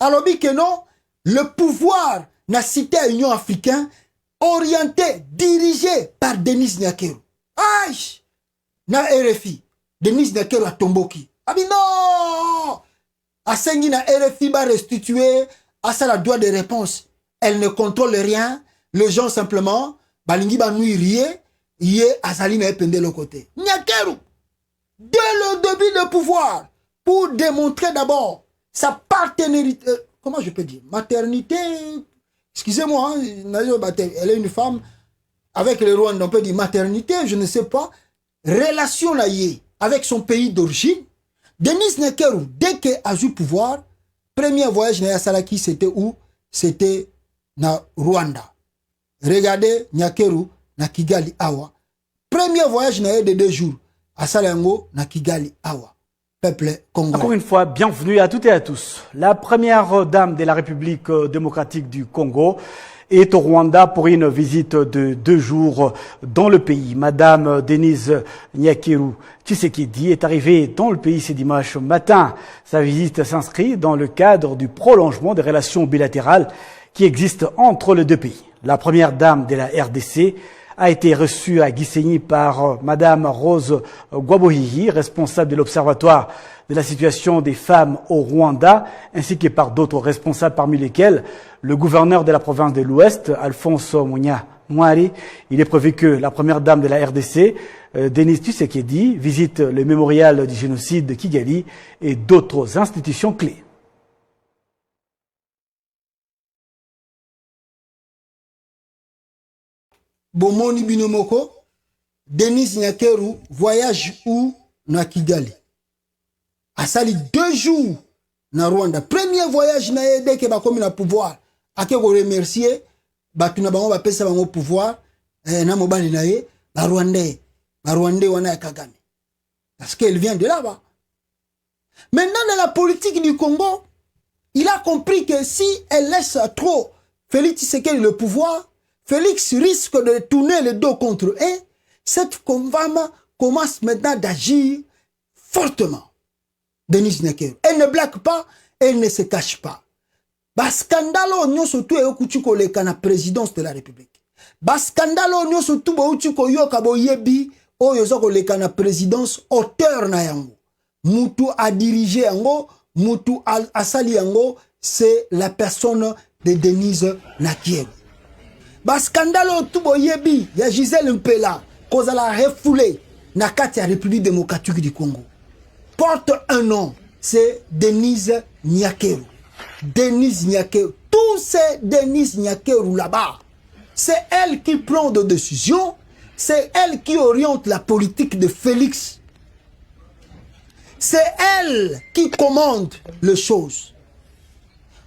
Alors, que non, le pouvoir n'a cité à l'Union africaine, orienté, dirigé par Denis Nyakeru. Aïe! Na RFI, Denis Nyakeru a tomboki. Ah mais non! Asengi na RFI va restituer à ça la droit de réponse. Elle ne contrôle rien. Les gens simplement, balingi ba nuirie, yé azali na epende le côté. Nyakeru, dès le début de pouvoir, pour démontrer d'abord sa partenarité, comment je peux dire, maternité, excusez-moi, hein, elle est une femme, avec les Rwandais, on peut dire maternité, je ne sais pas, relation là avec son pays d'origine. Denis Nyakeru, dès qu'il a eu pouvoir, premier voyage na Salaki, c'était où? C'était na Rwanda. Regardez Nyakeru na Kigali Awa. Premier voyage na de 2 jours à Salango na Kigali Awa. Peuple congolais. Encore une fois, bienvenue à toutes et à tous. La première dame de la République démocratique du Congo est au Rwanda pour une visite de 2 jours dans le pays. Madame Denise Nyakeru Tshisekedi est arrivée dans le pays ce dimanche matin. Sa visite s'inscrit dans le cadre du prolongement des relations bilatérales qui existent entre les deux pays. La première dame de la RDC a été reçue à Gisenyi par Madame Rose Gwabohihi, responsable de l'Observatoire de la situation des femmes au Rwanda, ainsi que par d'autres responsables, parmi lesquels le gouverneur de la province de l'Ouest, Alphonse Munya Mwari. Il est prévu que la première dame de la RDC, Denis Tshisekedi, visite le mémorial du génocide de Kigali et d'autres institutions clés. Bomoni Binomoko, Denis Nyakeru voyage où? Na Kigali. A sali 2 jours na Rwanda. Premier voyage na dès que ba komi na pouvoir. Ake ko remercier batu na bango ba pesa bango pouvoir na mobali na ye ba Rwandais. Ba Rwandais wana ya Kagame. Parce qu'elle vient de là-bas. Maintenant dans la politique du Congo, il a compris que si elle laisse trop Félix Tshisekedi le pouvoir, Félix risque de tourner le dos contre eux. Cette femme commence maintenant d'agir fortement. Denis Nyakeru. Elle ne blague pas, elle ne se cache pas. Bas scandalo nyo surtout e okuchiko le kana présidence de la République. Bas scandalo nyo surtout bo uchiko yoka bo yebi o yozoko le kana présidence auteur na yango. Mutu a dirigé yango, mutu a sali yango, c'est la personne de Denise Nyakeru. Ba scandalo tubo yebi ya Gisèle Mpela kozala refoulé na kati ya République démocratique du Congo. porte un nom. C'est Denise Nyakeru. Denise Nyakeru. Tous ces Denise Nyakeru là-bas, c'est elle qui prend des décisions. C'est elle qui oriente la politique de Félix. C'est elle qui commande les choses.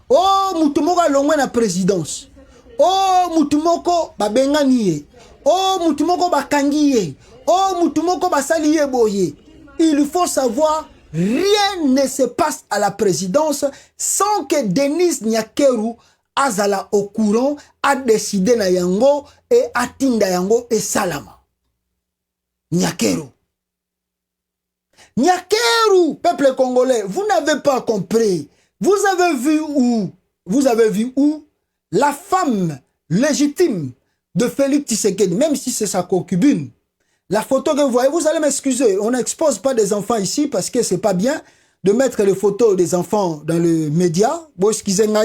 Oh, Moutoumoko longwe na présidence. Oh, Moutoumoko babenganie. Oh, Moutoumoko bakangiye. Oh, Moutoumoko basaliye boye. Il faut savoir, rien ne se passe à la présidence sans que Denise Nyakeru azala au courant, a décidé na yango et atinda yango et salama. Nyakeru. Nyakeru, peuple congolais, vous n'avez pas compris. Vous avez vu où? Vous avez vu où? La femme légitime de Félix Tshisekedi, même si c'est sa concubine. La photo que vous voyez, vous allez m'excuser, on n'expose pas des enfants ici parce que c'est pas bien de mettre les photos des enfants dans le média. Bon, excusez-moi.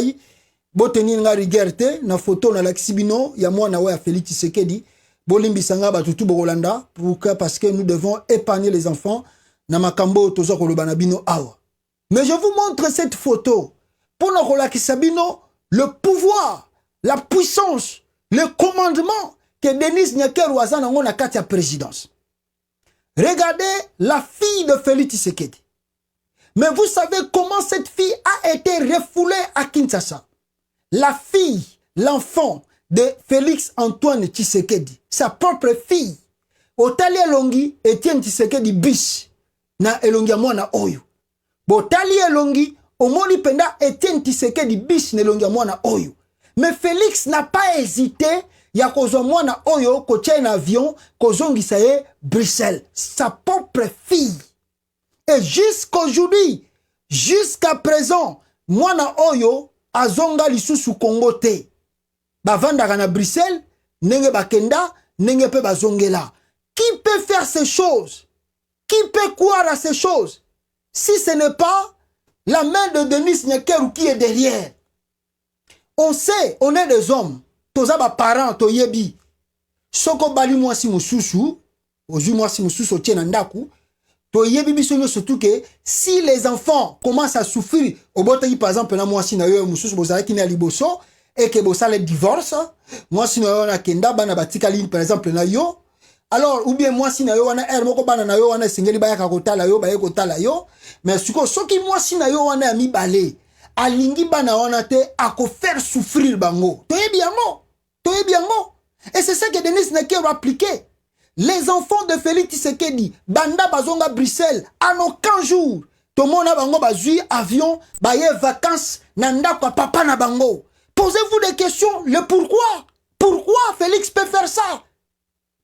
Boteni nga rigerte na photo na laksibino ya mwana wa Félix Tshisekedi bolimbisanga batutu bokolanda pourquoi parce que nous devons épargner les enfants na makambo tozo kolobana bino awa. Mais je vous montre cette photo pour na kolakisa bino le pouvoir, la puissance, le commandement que Denise Nyakeru azana ngo na kati ya présidence. Regardez la fille de Félix Tshisekedi. Mais vous savez comment cette fille a été refoulée à Kinshasa. La fille, l'enfant de Félix Antoine Tshisekedi, sa propre fille, Otali Elongi, Etienne Tshisekedi bis, na Elongi amwana oyo. Otali Elongi, omoni penda Etienne Tshisekedi bis na Elongi amwana oyo. Mais Félix n'a pas hésité, ya kozwa mwana oyo, kotia un avion, kozongi saye Bruxelles. Sa propre fille. Et jusqu'aujourd'hui, jusqu'à présent, mwana oyo, azonga lisusu Congo te. Bavandaka na Bruxelles, nenge bakenda, nenge pe bazongela. Qui peut faire ces choses? Qui peut croire à ces choses? Si ce n'est pas la main de Denise Nyakeru qui est derrière. On sait, on est des hommes. Toza ba parents, to yebi. Soko bali mwasi mususu, ozu mwasi mususu otiena ndaku. To yebi biso surtout que si les enfants commencent à souffrir, au botaki par exemple na mwasi na yo mususu bozala ki na liboso et que bosala divorce, mwasi na yo na kenda bana batikali par exemple na yo. Alors ou bien mwasi na yo wana moko bana na yo wana singeli bayaka kotala yo baye kotala yo, mais suko soki mwasi na yo wana mi balé alingi bana wana te ako faire souffrir bango. To yebi yango. To yebi yango. Et c'est ça que Denise Nyakeru a appliqué. Les enfants de Félix Tshisekedi, banda bazonga Bruxelles, en aucun jour, tout le monde a bango bazui avion, baye vacances, nanda kwa papa na bango. Posez-vous des questions, le pourquoi? Pourquoi Félix peut faire ça?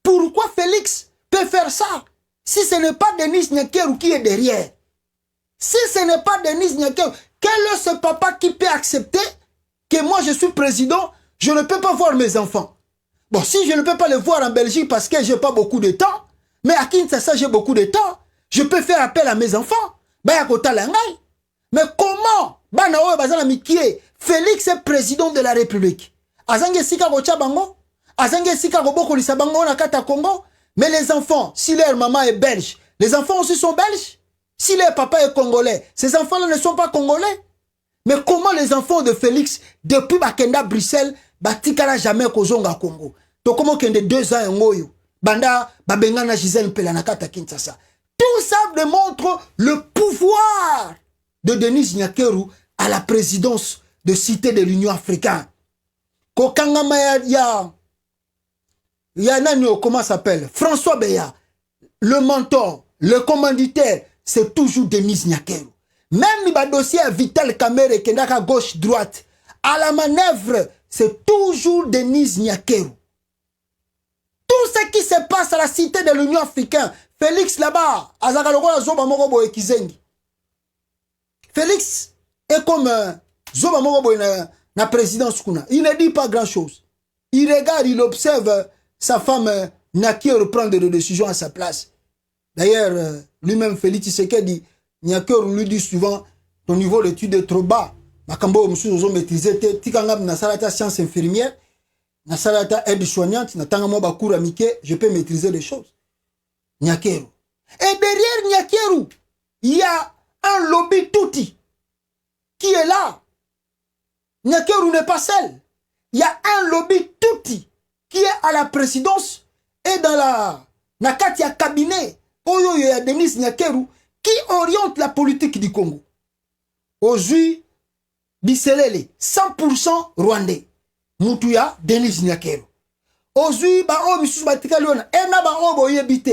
Pourquoi Félix peut faire ça? Si ce n'est pas Denise Nyakeru qui est derrière. Si ce n'est pas Denise Nyakeru, quel est ce papa qui peut accepter que moi je suis président, je ne peux pas voir mes enfants? Bon, si je ne peux pas les voir en Belgique parce que je n'ai pas beaucoup de temps, mais à Kinshasa, j'ai beaucoup de temps, je peux faire appel à mes enfants. Mais comment Félix est président de la République. Mais les enfants, si leur maman est belge, les enfants aussi sont belges. Si leur papa est congolais, ces enfants-là ne sont pas congolais. Mais comment les enfants de Félix, depuis Bakenda, Bruxelles, batikala jamais kozonga Congo. To comment kende 2 ans ngoyo. Banda babengana Gisèle Pelanakata Kinshasa. Tout ça démontre le pouvoir de Denise Nyakeru à la présidence de Cité de l'Union africaine. Kokangama ya Nanyo, comment s'appelle? François Beya. Le mentor, le commanditaire, c'est toujours Denise Nyakeru. Même le dossier à Vital Kamerhe qui est à gauche-droite, à la manœuvre, c'est toujours Denise Nyakeru. Tout ce qui se passe à la Cité de l'Union africaine, Félix là-bas, Félix est comme Zoba Morobo na présidence. Il ne dit pas grand-chose. Il regarde, il observe sa femme Nyakeru prendre des décisions à sa place. D'ailleurs, lui-même, Félix Tshisekedi, Nyakeru lui dit souvent, ton niveau d'études est trop bas. Makambo musuzo maîtriser te tikanga na salata science infirmière na salata aide soignante na tanga mo bakura mike je peux maîtriser les choses. Nyakeru. Et derrière Nyakeru, il y a un lobby touti qui est là. Nyakeru n'est pas seul. Il y a un lobby touti qui est à la présidence et dans la Nakatia cabinet. Oyo ya Denis Nyakeru qui oriente la politique du Congo. Aujourd'hui, Biselele, 100% rwandais. Mutuya, Denis Nyakeru. Aujourd'hui, Bao Missous Batika Leona, Ena Bao Boyebite.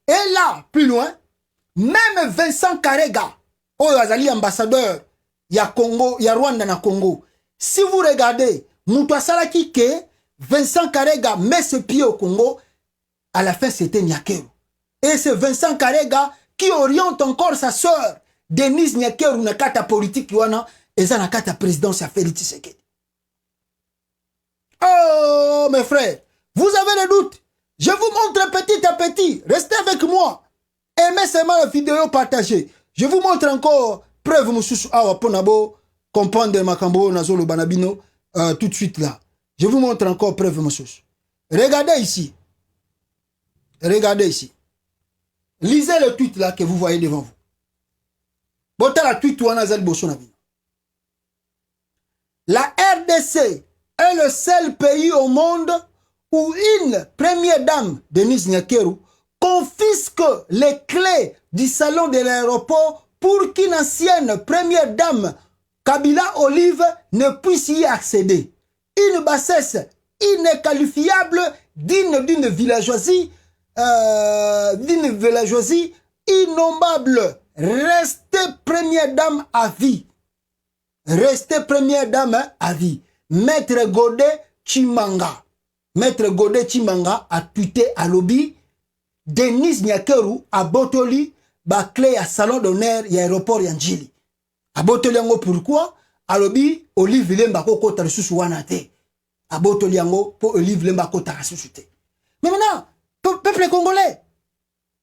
Et là, plus loin, même Vincent Karega, Oyo Azali ambassadeur, ya Congo, ya Rwanda na Congo. Si vous regardez, Mutua Salaki ke, Vincent Karega met ses pieds au Congo, à la fin c'était Nyakeru. Et c'est Vincent Karega qui oriente encore sa sœur, Denise Nyakeru, na kata politique wana, et ça na kata présidence à Félix Tshisekedi. Oh, mes frères, vous avez des doutes. Je vous montre petit à petit. Restez avec moi. Aimez seulement la vidéo, partagez. Je vous montre encore preuve mususu awa ponabo comprendre makambo nazolo banabino tout de suite là. Je vous montre encore preuve mususu. Regardez ici. Regardez ici. Lisez le tweet là que vous voyez devant vous. Bota la tweet wana zal boso na bino. La RDC est le seul pays au monde où une première dame, Denise Nyakeru, confisque les clés du salon de l'aéroport pour qu'une ancienne première dame, Kabila Olive, ne puisse y accéder. Une bassesse inqualifiable d'une villageoisie, innommable. Restez première dame à vie. Restez première dame à vie. Maître Godet Chimanga. Maître Godet Chimanga a tweeté à lobby Denis Nyakeru a botoli ba clé à salon d'honneur et aéroport Yanjili. A botoli yango pourquoi? A lobby Olive Lemba koko tarisusu wanate. A botoli yango pour Olive Lemba koko tarisusu te. Mais maintenant, peuple congolais,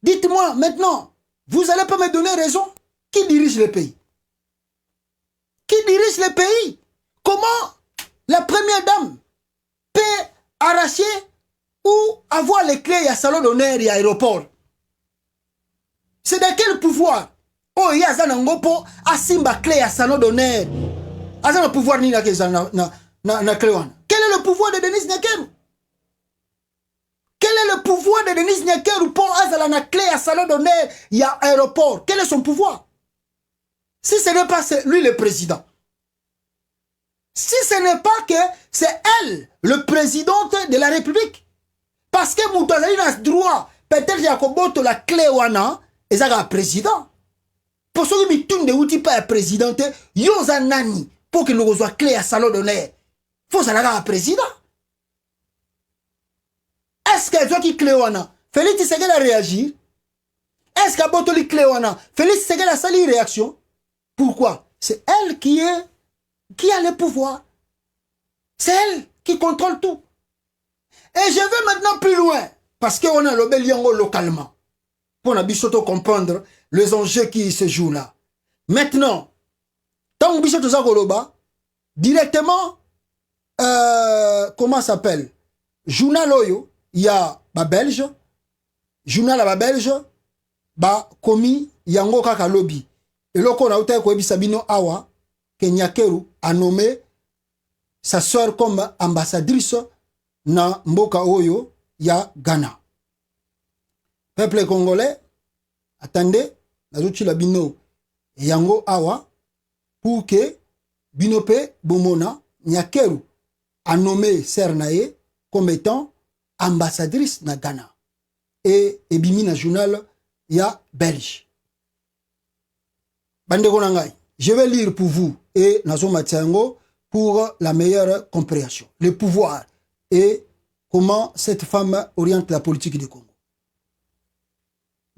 dites-moi maintenant, vous allez pas me donner raison? Qui dirige le pays? Qui dirige le pays? Comment la première dame peut arracher ou avoir les clés à salon d'honneur et aéroport? C'est de quel pouvoir? Oh, il y a un po asimba clé à salon d'honneur. Azana pouvoir ni na clé. Quel est le pouvoir de Denis Nyakeru? Quel est le pouvoir de Denis Nyakeru pour azala na clé à salon d'honneur et à aéroport? Quel est son pouvoir? Si ce n'est pas lui le président. Si ce n'est pas que c'est elle, le président de la République. Parce que Moutazali a droit, peut-être qu'il y a la clé wana, et ça a président. Pour ceux qui me de outils pas président, yoza nani, pour que nous soit clé à salon d'honneur. Faut ça la président. Est-ce que toi qui clé wana, Félix Tshisekedi a réagi? Est-ce que Botoli clé wana, Félix Tshisekedi a sali réaction? Pourquoi? C'est elle qui a le pouvoir. C'est elle qui contrôle tout. Et je vais maintenant plus loin. Parce qu'on a le Béliango localement. Pour nous comprendre les enjeux qui se jouent là. Maintenant, tant que nous avons directement, comment ça s'appelle? Journal Oyo, il y a ba Belge. Journal à ba Belge, ba Komi, Yango Kaka Lobby. Et là, on a été à Sabino Awa, que Nyakeru a nommé sa sœur comme ambassadrice na Mboka Oyo, ya Ghana. Peuple congolais, attendez, nazuchi la bino Yango Awa, pour que Binope Bomona, Nyakeru a nommé Sernae comme étant ambassadrice na Ghana. Et Bimi na journal, ya Belge. Je vais lire pour vous et Nazo Matiango pour la meilleure compréhension. Le pouvoir et comment cette femme oriente la politique du Congo.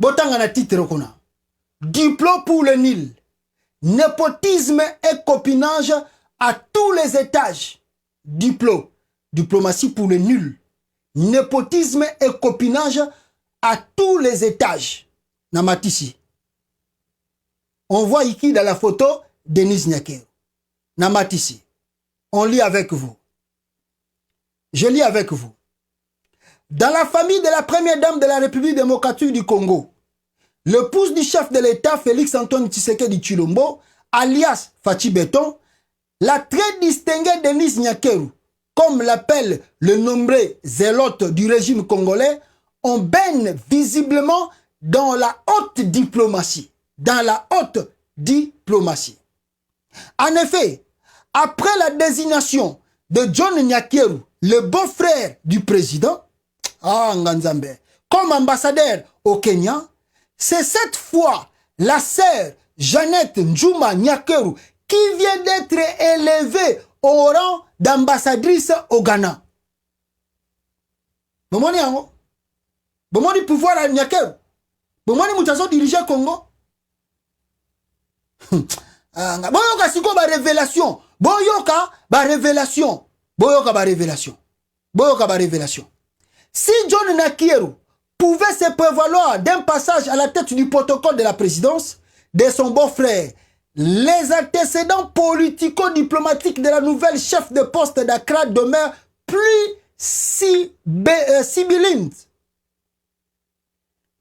Botangana titre kona. Diplôme pour le Nil. Népotisme et copinage à tous les étages. Diplôme. Diplomatie pour le nul. Népotisme et copinage à tous les étages. Namatisi. On voit ici dans la photo Denis Nyakeru. Namatisi. On lit avec vous. Je lis avec vous. Dans la famille de la première dame de la République démocratique du Congo, le pouce du chef de l'État, Félix-Antoine Tshisekedi Tshilombo, alias Fachi Beton, la très distinguée Denise Nyakeru, comme l'appelle le nombré zélote du régime congolais, on baigne visiblement dans la haute diplomatie. Dans la haute diplomatie. En effet, après la désignation de John Nyakeru, le beau-frère du président, comme ambassadeur au Kenya, c'est cette fois la sœur Jeannette Njuma Nyakeru qui vient d'être élevée au rang d'ambassadrice au Ghana. Bomoni yango? Bomoni pouvoir à Nyakeru? Bomoni mutazo diriger Congo? Boyoka siko ba révélation. Boyoka ba révélation. Boyoka ba révélation. Boyoka ba révélation. Si John Nyakeru pouvait se prévaloir d'un passage à la tête du protocole de la présidence de son beau-frère, les antécédents politico-diplomatiques de la nouvelle chef de poste d'Accra demeurent plus sibyllines.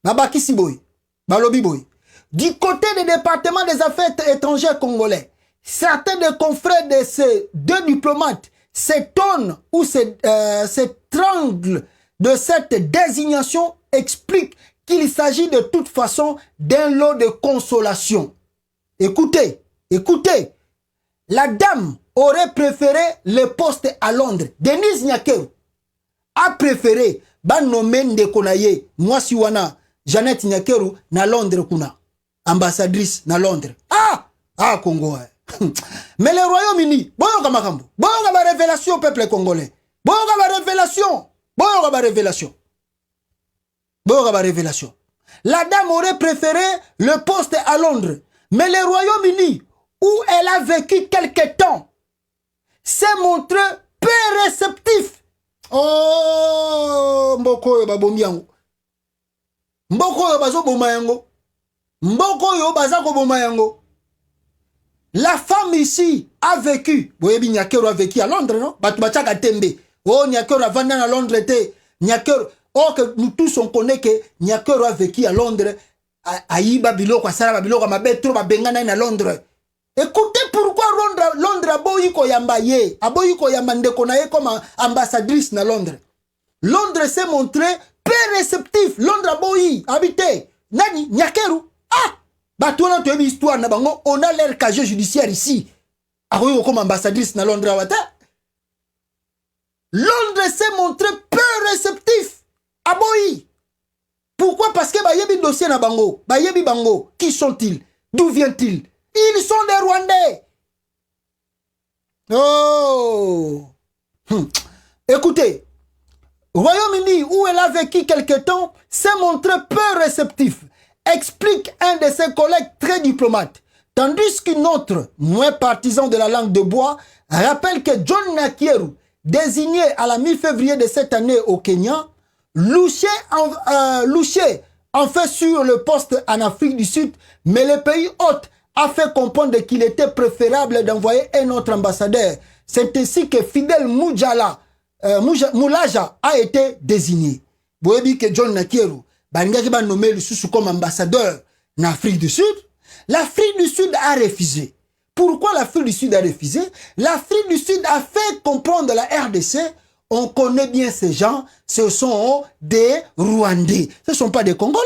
Nabaki Siboy, Balobi Boy. Du côté des départements des affaires étrangères congolais, certains des confrères de ces deux diplomates s'étonnent ou s'étranglent de cette désignation, expliquent qu'il s'agit de toute façon d'un lot de consolation. Écoutez, écoutez, la dame aurait préféré le poste à Londres. Denise Nyakeru a préféré nommer Ndekonaye, moi siwana, Jeannette Nyakeru na Londres kuna. Ambassadrice na Londres. Ah, Congo. Mais le Royaume-Uni, boyoka makambo. Boyoka ba révélation au peuple congolais. Boyoka ba révélation. Boyoka ba révélation. Boyoka ba révélation. La dame aurait préféré le poste à Londres. Mais le Royaume-Uni, où elle a vécu quelque temps, s'est montré peu réceptif. Oh, mboko yo babomi yango. Mboko yo bazo boma yango. Mboko yo bazako boma yango. La femme ici a vécu. Boyebi Nyakeru a vécu à Londres, non? Batu bachaka tembe. Oh, Nyakeru a vendu à Londres te. Nyakeru. Oh, que nous tous on connaît que Nyakeru a vécu à Londres. Aïba biloko, Sarah biloko, ma bête trop, ma bengana à Londres. Écoutez pourquoi Londres a boyiko yamba ye. A boyiko yamba ndekonaye comme ambassadrice na Londres. Londres s'est montré peu réceptif. Londres a boyi habité. Nani? Nyakeru. Batouana tu as une histoire na bango, on a l'air casier judiciaire ici. Aroyo comme ambassadrice na Londres wata. Londres s'est montré peu réceptif. Aboyi. Pourquoi? Parce que ba yebi dossier na bango, ba yebi bango, qui sont-ils? D'où viennent-ils? Ils sont des Rwandais. Oh. Écoutez, Royaume-Uni où elle a vécu quelque temps s'est montré peu réceptif. Explique un de ses collègues très diplomates. Tandis qu'une autre, moins partisan de la langue de bois, rappelle que John Nyakeru, désigné à la mi-février de cette année au Kenya, louché en fait sur le poste en Afrique du Sud, mais le pays hôte a fait comprendre qu'il était préférable d'envoyer un autre ambassadeur. C'est ainsi que Fidel Moulaja a été désigné. Vous voyez que John Nyakeru Bangaki va nommer le sous comme ambassadeur en Afrique du Sud. L'Afrique du Sud a refusé. Pourquoi l'Afrique du Sud a refusé? L'Afrique du Sud a fait comprendre la RDC. On connaît bien ces gens. Ce sont des Rwandais. Ce ne sont pas des Congolais.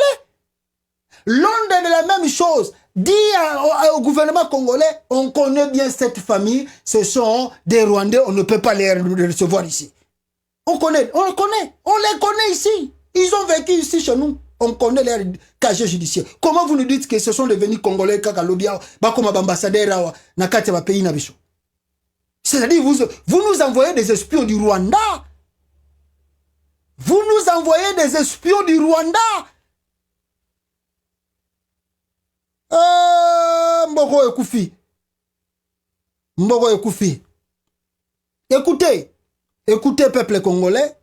Londres de la même chose. Dit au gouvernement congolais, on connaît bien cette famille. Ce sont des Rwandais. On ne peut pas les recevoir ici. On les connaît ici. Ils ont vécu ici chez nous. On connaît leur casier judiciaire. Comment vous nous dites que ce sont devenus Congolais kakalobia, comme ambassadeurs na kati ya pays na biso? C'est-à-dire vous nous envoyez des espions du Rwanda. Vous nous envoyez des espions du Rwanda. Mboko Ekoufi. Mboko Ekoufi. Écoutez, peuple congolais.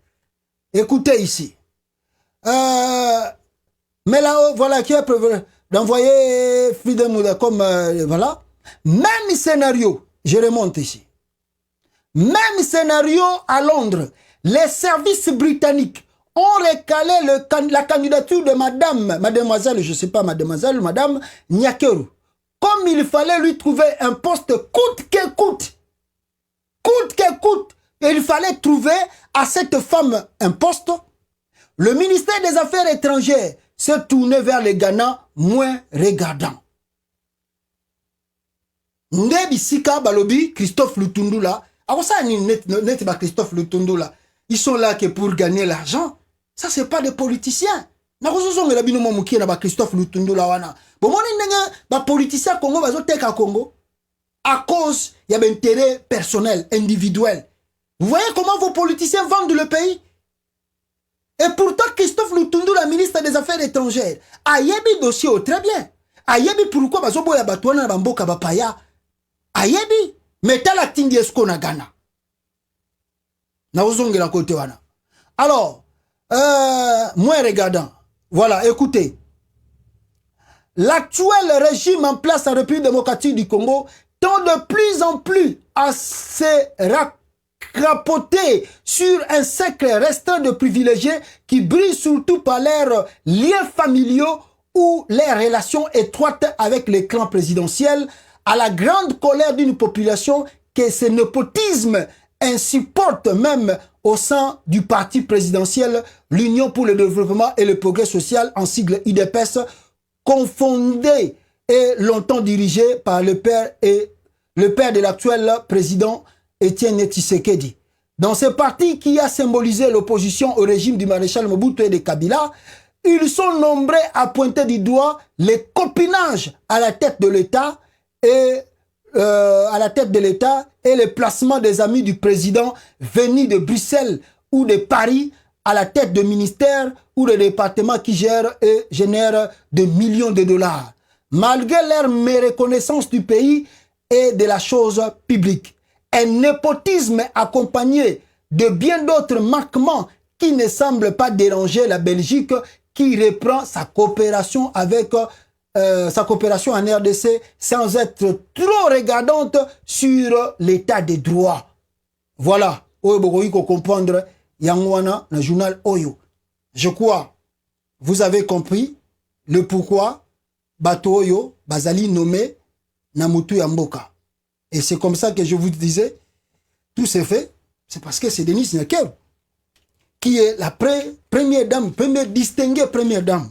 Écoutez ici. Mais là, voilà, qui a prévu d'envoyer Freedom comme, voilà. Même scénario, je remonte ici. Même scénario à Londres. Les services britanniques ont recalé la candidature de mademoiselle, je ne sais pas, mademoiselle, madame Nyakeru. Comme il fallait lui trouver un poste coûte que coûte. Coûte que coûte. Et il fallait trouver à cette femme un poste. Le ministère des Affaires étrangères s'est tourné vers le Ghana moins regardant. Ndebi Sika Balobi, Christophe Lutundula, Christophe Lutundula, ils sont là que pour gagner l'argent. Ça, c'est pas des politiciens. Christophe Lutundula wana. Bon, moi, politiciens Congo, Congo, à cause, il y a un intérêt personnel, individuel. Vous voyez comment vos politiciens vendent le pays? Et pourtant, Christophe Lutundula, ministre des Affaires étrangères, a yebi dossier très bien. A yebi pourquoi bazobo ya batouana bamboka bapaya. A yebi, mais t'as la tingi esko na Ghana. Na ozonge la côté wana. Alors, moins regardant. Voilà, écoutez. L'actuel régime en place en République démocratique du Congo tend de plus en plus à se crapoter sur un cercle restreint de privilégiés qui brillent surtout par leurs liens familiaux ou les relations étroites avec les clans présidentiels, à la grande colère d'une population que ce népotisme insupporte même au sein du parti présidentiel, l'Union pour le développement et le progrès social, en sigle UDPS, confondé et longtemps dirigé par le père de l'actuel président Étienne Tshisekedi. Dans ce parti qui a symbolisé l'opposition au régime du maréchal Mobutu et de Kabila, ils sont nombreux à pointer du doigt les copinages à la tête de l'État et le placement des amis du président venus de Bruxelles ou de Paris à la tête de ministères ou de départements qui gèrent et génèrent de millions de dollars, malgré leur méreconnaissance du pays et de la chose publique. Un népotisme accompagné de bien d'autres manquements qui ne semblent pas déranger la Belgique, qui reprend sa coopération avec en RDC sans être trop regardante sur l'état des droits. Voilà. Oyo comprendre Yangwana, le journal Oyo. Je crois, vous avez compris le pourquoi Bato Oyo, Bazali nommé Namutu Yamboka. Et c'est comme ça que je vous disais, tout s'est fait, c'est parce que c'est Denis Nyakeru qui est la première dame, distinguée première dame.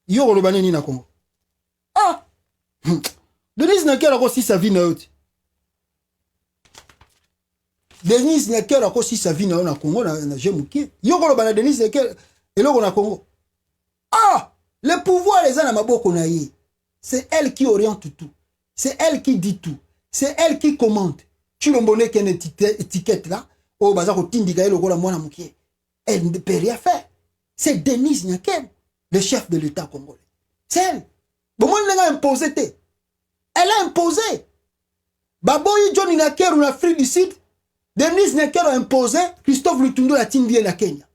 Yoro Lobaneni na Congo. Ah! Denis Nyakeru a aussi sa vie na haute. Denis Nyakeru a aussi sa vie na Congo, na Jemouki. Yoro Lobana Denis Nyakeru et l'autre na Congo. Ah! Le pouvoir les a na maboko na ye. C'est elle qui oriente tout. C'est elle qui dit tout. C'est elle qui commande. Tu l'as bonné qu'il y a une étiquette là. Oh, bazar au tindiga le gola mwana mukie. Elle ne peut rien faire. C'est Denis Nyakeru, le chef de l'État congolais. C'est elle. Bon, moi, elle a imposé. Elle a imposé. Baboyi John Nyakeru en Afrique du Sud. Denis Nyakeru a imposé. Christophe Lutundula la Tindie la Kenya.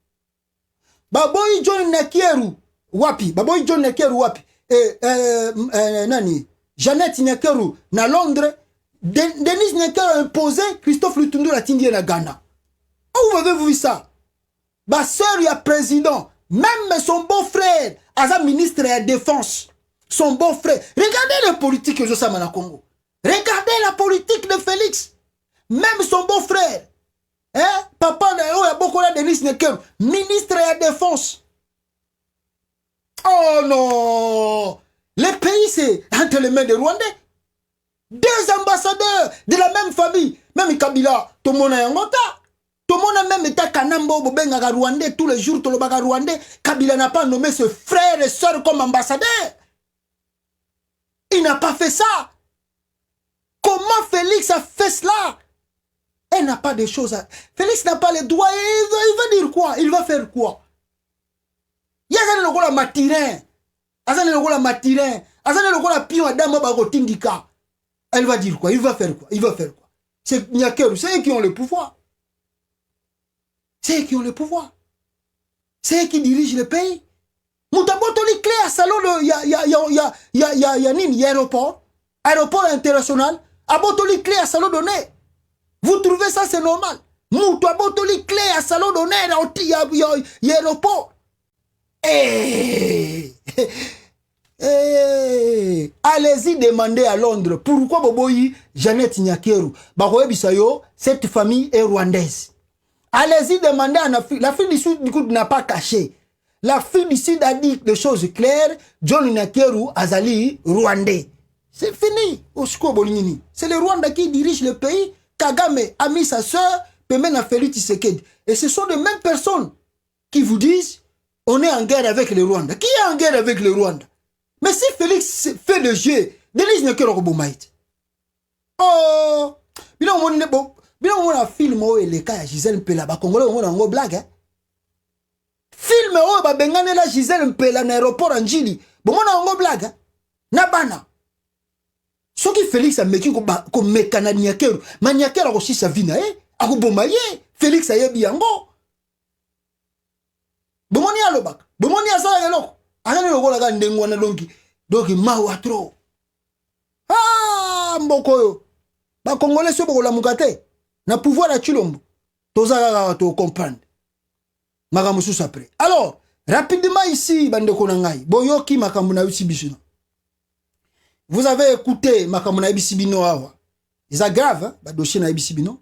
Baboyi John Nyakeru wapi. Baboyi John Nyakeru wapi. Nani. Jeannette Nyakeru na Londres. Denis Nyakeru a imposé. Christophe Lutundula la Tindie la Ghana. Où avez-vous vu ça? Ma soeur, il y a président. Même son beau-frère, Aza ministre de la Défense. Son beau-frère. Regardez la politique que je sais à Congo. Regardez la politique de Félix. Même son beau-frère. Hein? Papa, il y a beaucoup de Denis Nyakeru. Ministre de la Défense. Oh non! Le pays, c'est entre les mains des Rwandais. Deux ambassadeurs de la même famille. Même Kabila, tout le monde est en Ngota. Tout le monde a même été Kanambo, Bobenga Rwandais, tous les jours, tout le monde Rwandais. Kabila n'a pas nommé ses frères et sœurs comme ambassadeurs. Il n'a pas fait ça. Comment Félix a fait cela? Elle n'a pas de choses à... Félix n'a pas les droits. Il va dire quoi? Il va faire quoi? Il y a un rôle matirin. Azane le rôle matirin. Azane le rôle pion à dame bagotindika. Elle va dire quoi? Il va faire quoi? Il va faire quoi? C'est Nyakeru, c'est eux qui ont le pouvoir. C'est eux qui ont le pouvoir. C'est eux qui dirigent le pays. Moutaboto li clé à salon de il y a aéroport international. Aboto li clé à salon donné. Vous trouvez ça c'est normal? Moutou abotoli clé à salon d'honneur à l'aéroport. Allez-y demander à Londres pourquoi Boboyi Jeannette Nyakeru Bisayo, cette famille est rwandaise. Allez-y demander à la fille du Sud du coup n'a pas caché. La fille du Sud a dit des choses claires. John Nyakeru Azali rwandais. C'est fini. C'est le Rwanda qui dirige le pays. Kagame a mis sa soeur Pemena Félix Tshisekedi. Et ce sont les mêmes personnes qui vous disent on est en guerre avec le Rwanda. Qui est en guerre avec le Rwanda? Mais si Félix fait le jeu, Denise Nyakeru Robomaït. Oh, bien on a film où les cas Gisèle Mpela, Congolais on a un blague. Hein? Film où ba bengane la Gisèle Mpela na aéroport en Njili. Bon on a un blague. Hein? Nabana. Ce qui Félix a meki ko mekana Nyakeru, ma Nyakeru aussi sa vie na ako bomaye, Félix a yebi yango. Bomoni alobak, bomoni asala yelo. Agane lokola ka ndengo na donki mawa trop. Ah mbokoyo. Ba Congolais so bokola mukate. Na pouvoir à Chilombo. Tozaka to comprendre. Makambo sous après. Alors, rapidement ici bandeko na ngai. Boyoki makambo na usi bisino. Vous avez écouté makambo na bisibino awa. C'est grave hein, ba dossier na bisibino.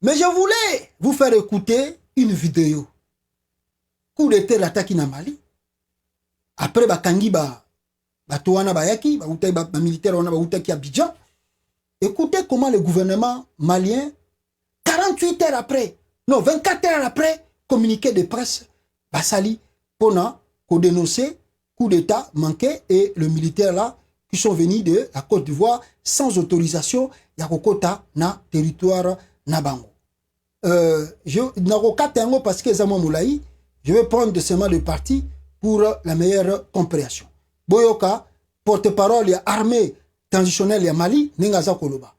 Mais je voulais vous faire écouter une vidéo. Coup d'état l'attaque na Mali. Après bakangi toana bayaki, ba militaire wana ba utaki Abidjan. Écoutez comment le gouvernement malien 48 heures après, non 24 heures après, communiqué de presse basali pona ko dénoncer coup d'état manqué et le militaire là qui sont venus de la Côte d'Ivoire sans autorisation ya kokota na territoire na bango. Je n'ai parce que Zamo Moulaï, je vais prendre de seulement le parti pour la meilleure compréhension. Boyoka, porte-parole ya armée transitionnelle ya Mali, Nengaza Koloba.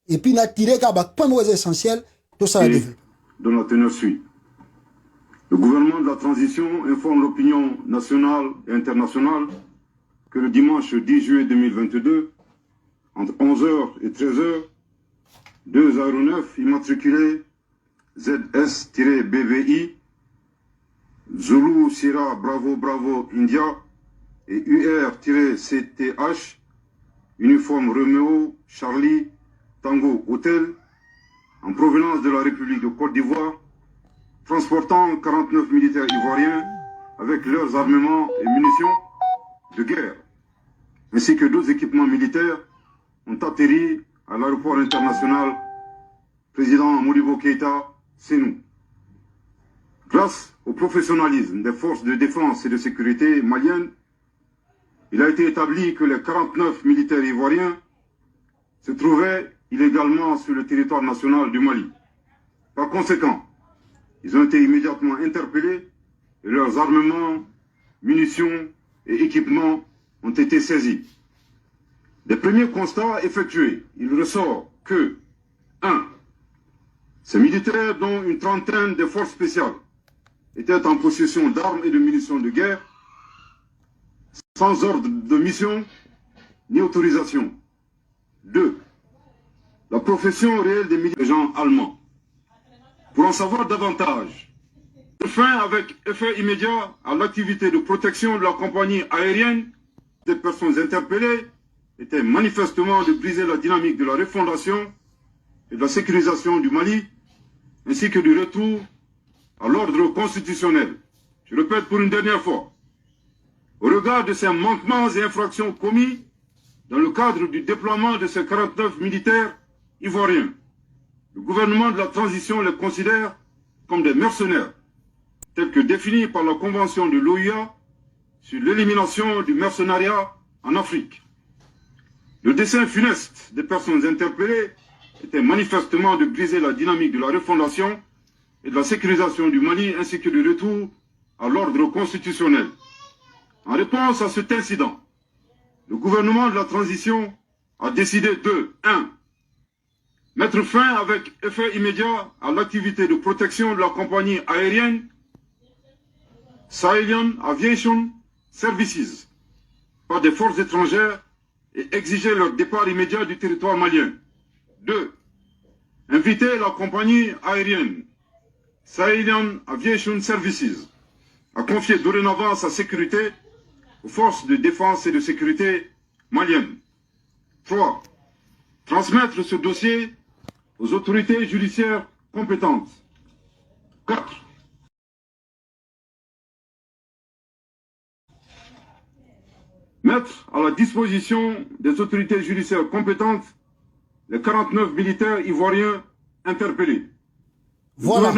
Et puis n'a tiré qu'à point essentiel tout ça la développe. Dans la teneur suit. Le gouvernement de la transition informe l'opinion nationale et internationale que le dimanche 10 juillet 2022, entre 11h et 13h, deux aéronefs immatriculés ZS-BVI, Zulu Sierra Bravo Bravo India et UR-CTH, uniforme Romeo Charlie Tango Hotel, en provenance de la République de Côte d'Ivoire, transportant 49 militaires ivoiriens avec leurs armements et munitions de guerre, ainsi que d'autres équipements militaires, ont atterri à l'aéroport international président Modibo Keïta, Sénou. Grâce au professionnalisme des forces de défense et de sécurité maliennes, il a été établi que les 49 militaires ivoiriens se trouvaient illégalement sur le territoire national du Mali. Par conséquent, ils ont été immédiatement interpellés et leurs armements, munitions et équipements ont été saisis. Des premiers constats effectués, il ressort que 1. Ces militaires, dont une trentaine de forces spéciales, étaient en possession d'armes et de munitions de guerre, sans ordre de mission ni autorisation. 2. La profession réelle des militaires gens allemands. Pour en savoir davantage, fin avec effet immédiat à l'activité de protection de la compagnie aérienne des personnes interpellées était manifestement de briser la dynamique de la refondation et de la sécurisation du Mali, ainsi que du retour à l'ordre constitutionnel. Je répète pour une dernière fois, au regard de ces manquements et infractions commis dans le cadre du déploiement de ces 49 militaires ivoiriens, le gouvernement de la transition les considère comme des mercenaires, tels que définis par la Convention de l'OUA sur l'élimination du mercenariat en Afrique. Le dessein funeste des personnes interpellées était manifestement de briser la dynamique de la refondation et de la sécurisation du Mali ainsi que du retour à l'ordre constitutionnel. En réponse à cet incident, le gouvernement de la transition a décidé de 1. Mettre fin avec effet immédiat à l'activité de protection de la compagnie aérienne Sahelian Aviation Services par des forces étrangères et exiger leur départ immédiat du territoire malien. 2. Inviter la compagnie aérienne Sahélian Aviation Services a confié dorénavant sa sécurité aux forces de défense et de sécurité maliennes. 3. Transmettre ce dossier aux autorités judiciaires compétentes. 4. Mettre à la disposition des autorités judiciaires compétentes les 49 militaires ivoiriens interpellés. Voilà.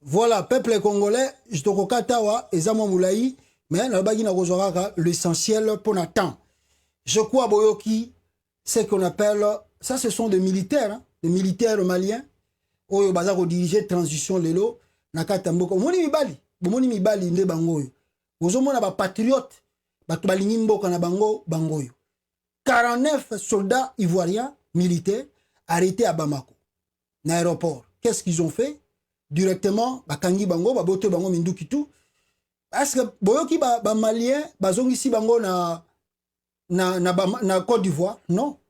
Voilà, peuple congolais, je te recatawa, Ezamo Moulaï, mais l'essentiel pour Nathan. Je crois, Boyoki, ce qu'on appelle, ça ce sont des militaires, hein, des militaires maliens, Oyo Bazako diriger transition lelo, Nakata Mboko, Moni Mibali, Nde Bangoyo, Ozomona ba patriote, Batubalingi Mboka na Bangoyo. 49 soldats ivoiriens, militaires, arrêtés à Bamako, l'aéroport. Qu'est-ce qu'ils ont fait? Directement, Bakangi Bango, Babote Bango Mindukitu. Parce que Boyoki ba malien, bazong ici Bango na Côte d'Ivoire, non.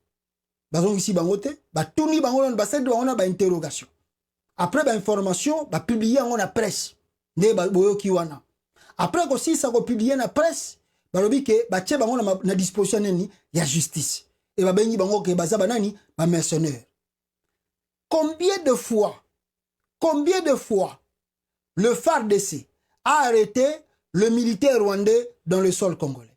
Bazong ici Bango te, Touni Bango na basset de Bango ba interrogation. Après ba information, ba publier en la presse. Ne Boyoki wana. Après aussi ça ko publier na presse, ba lobi ke ba tche Bango na disposition nini ya justice. Et ba bengi Bango ke baza banani ba mercenaires. Combien de fois le FARDC a arrêté le militaire rwandais dans le sol congolais?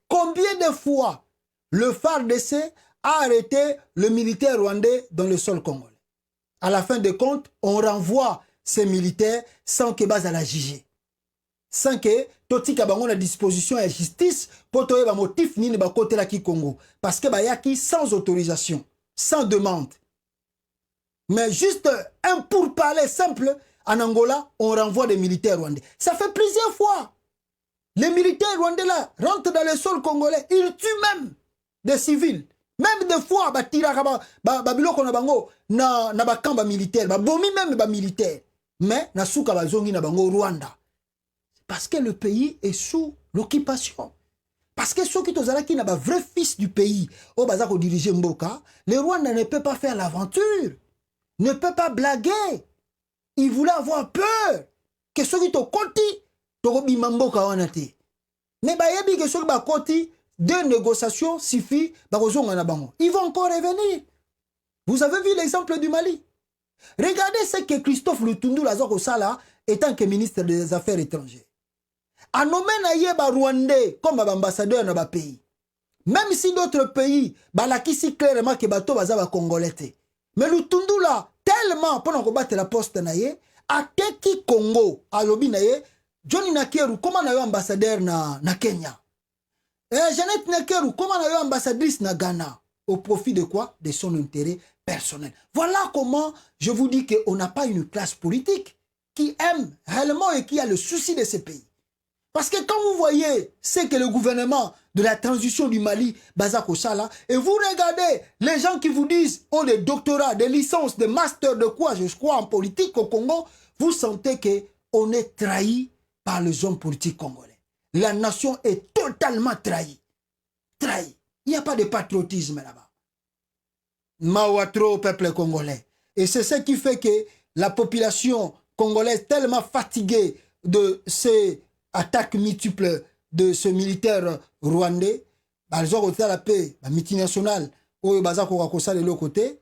Combien de fois le FARDC a arrêté le militaire rwandais dans le sol congolais? À la fin de compte, on renvoie ces militaires sans que base à la juger. Sans que Toti Kabango la disposition et justice pour trouver un motif ni ne ba côté la ki Congo. Parce que yaki sans autorisation, sans demande. Mais juste un pourparler simple, en Angola, on renvoie des militaires rwandais. Ça fait plusieurs fois. Les militaires rwandais là rentrent dans le sol congolais. Ils tuent même des civils. Même des fois, biloko na bango na bakamba militaire, bomi même militaire. Mais na souka bazongi na bango Rwanda. Parce que le pays est sous l'occupation. Parce que ceux qui sont qui n'a pas vrai fils du pays, au bazako diriger Mboka, le Rwanda ne peut pas faire l'aventure. Ne peut pas blaguer. Il voulait avoir peur. Que ceux qui t'ont conti, t'ont bimamboka wanate. Mais bayebi que ceux qui t'ont conti, 2 négociations suffit, ils vont encore revenir. Vous avez vu l'exemple du Mali. Regardez ce que Christophe Lutundu Lazoko Sala, étant que ministre des Affaires étrangères, a nommé Nayeba Rwandais comme ambassadeur dans le pays. Même si d'autres pays, balakisi clairement que bateau bazaba congolais. Mais Lutundu là, tellement pendant qu'on batte la poste naye, a teki Congo, a lobi naye, Johnny Nakeru, comment na yo ambassadeur na Kenya? Jeannette Nakeru, comment na yo ambassadrice na Ghana? Au profit de quoi? De son intérêt personnel. Voilà comment je vous dis qu'on n'a pas une classe politique qui aime réellement et qui a le souci de ce pays. Parce que quand vous voyez ce que le gouvernement de la transition du Mali, Bazako Sala, et vous regardez les gens qui vous disent ont des doctorats, des licences, des masters de quoi, je crois, en politique au Congo, vous sentez qu'on est trahi par les hommes politiques congolais. La nation est totalement trahie. Trahie. Il n'y a pas de patriotisme là-bas. Mawatro au peuple congolais. Et c'est ce qui fait que la population congolaise tellement fatiguée de ces attaques multiples de ce militaire rwandais, ils ont retiré la paix, la multinationale, où ils ont de l'autre côté.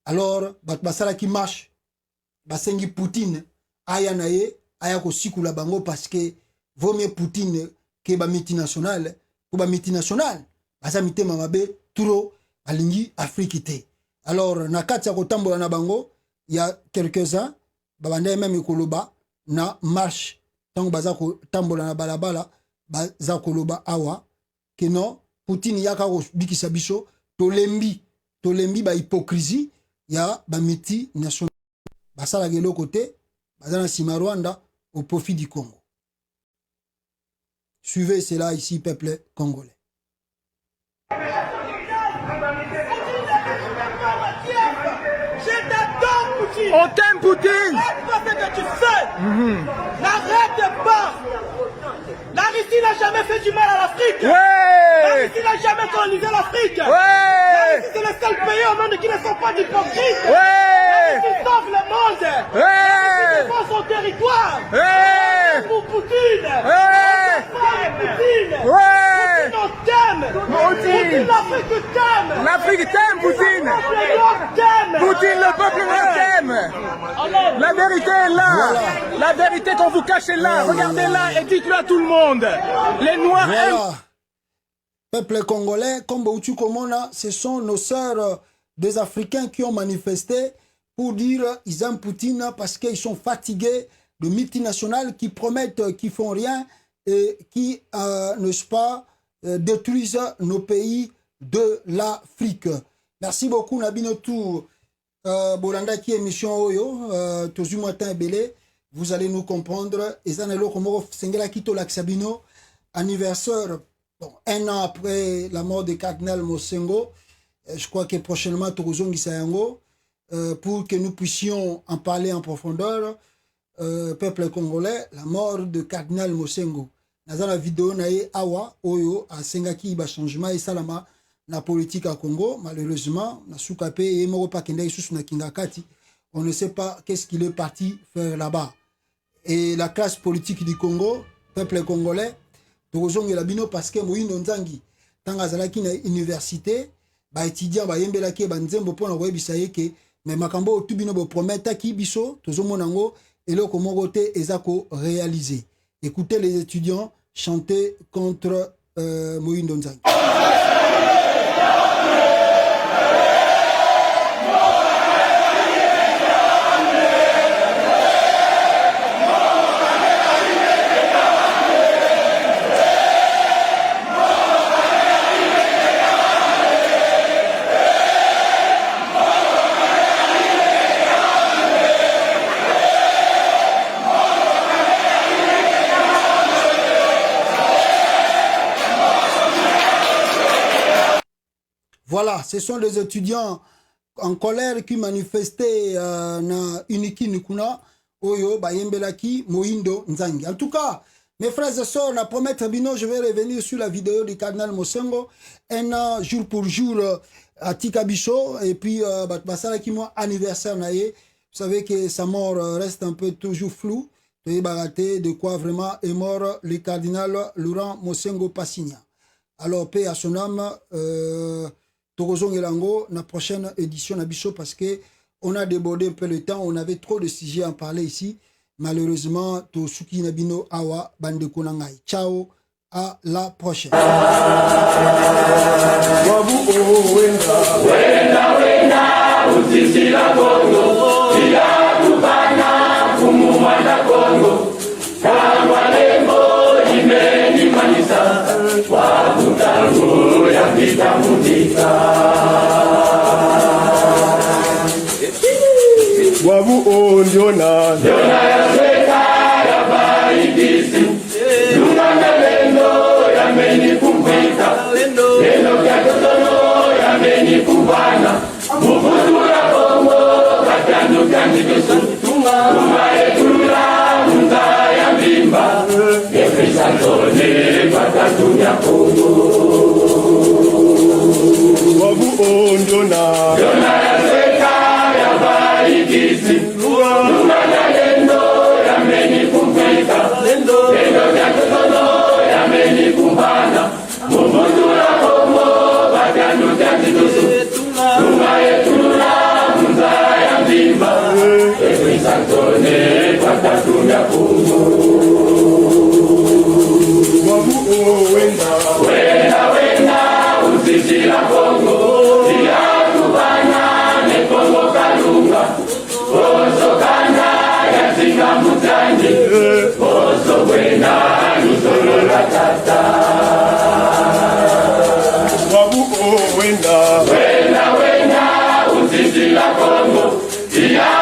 Alors, basala qui marche, basengi Poutine, aya naye, aya ko sikula bango parce que vaut mieux Poutine que ba multinationale, pour ba multinationale, basa mite mamabe, trop, balingi Afrique. Alors, na kati ya kotambola na bango, il y a quelques-uns, babande même ekoloba, na marche, tant baza kotambola na balabala, baza koloba awa, que non, Poutine yaka ko bikisa biso, tolembi ba hypocrisie, ya ba multinationale. Basala gelo côté, bazana sima Rwanda au profit du Congo. Suivez cela ici, peuple congolais. On t'aime, Poutine. Arrête pas ce que tu fais. N'arrête pas. La Russie n'a jamais fait du mal à l'Afrique. La Russie n'a jamais colonisé l'Afrique. La Russie, c'est le seul pays au monde qui ne sont pas d'hypocrites. La Russie sauve le monde. La Russie défend son territoire. Pour Poutine. Poutine. Poutine, on t'aime. Poutine, l'Afrique t'aime. L'Afrique t'aime, Poutine. Poutine, le peuple noir t'aime. La vérité est là. Voilà. La vérité qu'on vous cache est là. Regardez-la et dites-le à tout le monde. Les Noirs aiment. Voilà. Peuple congolais, comme Boutou Komona, ce sont nos sœurs des Africains qui ont manifesté pour dire qu'ils aiment Poutine parce qu'ils sont fatigués de multinationales qui promettent, qui font rien et qui, n'est-ce pas, détruisent nos pays de l'Afrique. Merci beaucoup, Nabinotou. Bolanda qui émission Oyo, Tozu Matin Belé, vous allez nous comprendre. Et Zanelo Komoro Sengela Kito Laksabino, anniversaire, bon, 1 an après la mort de Cardinal Mosengo. Je crois que prochainement, Torozong Gisayango, pour que nous puissions en parler en profondeur. Peuple congolais, la mort de Cardinal Mosengo. Dans la vidéo, nae awa oyo a sengaki ba changement et salama na politique à Congo. Malheureusement, na soukape et moro pa kende sous na kingakati. On ne sait pas qu'est-ce qu'il est parti faire là-bas. Et la classe politique du Congo, peuple congolais, tozongi la bino parce que Moïno Nzangi tanga zalaki na université, ba étudiant ba yembelaki ba nzembo pona koyebisa yeke mais makambo tubino bo prometa ki biso tozomonango et le Komorote Ezako réalisé. Écoutez les étudiants chanter contre Moïno Nzangi. Voilà, ce sont des étudiants en colère qui manifestaient na Uniki Nikuna, Oyo, Bayembelaki, Moïndo Nzangi. En tout cas, mes frères et sœurs, la promettre Bino, je vais revenir sur la vidéo du Cardinal Mosengo, un an, jour pour jour, à Tikabicho, et puis, Basala qui moi, anniversaire naïe. Vous savez que sa mort reste un peu toujours floue. De quoi vraiment est mort le Cardinal Laurent Mosengo Passigna. Alors, paix à son âme, Torozong Elango, la prochaine édition Nabicho, parce que on a débordé un peu le temps, on avait trop de sujets à en parler ici. Malheureusement, Tosuki Nabino Awa Bande Konangai. Ciao, à la prochaine. Wabu ondiona Ndiona ya sweka ya baigisi Nunganga lendo ya meni kumbika Lendo kia totono ya meni kumbana Mufuzura kongo Katandu kanji kesu Tuma etula Munda ya mbimba Efrisa tone Patatu ya kongo Wabu ondiona Ndiona ya sweka ya baigisi Nunganga lendo ya meni kumbika Lendo kia totono ya meni kumbana Mufuzura kongo Katandu kanji kesu Tuma etula Munda ya mbimba Efrisa tone Patatu ya kongo Wabu wenda Wenda wenda Usishila kongo Tia kubana Ne kongo kalunga Oso kanda Ya singa mutanji Oso wenda Nusolo la tata Wabu wenda Wenda wenda Usishila kongo Tia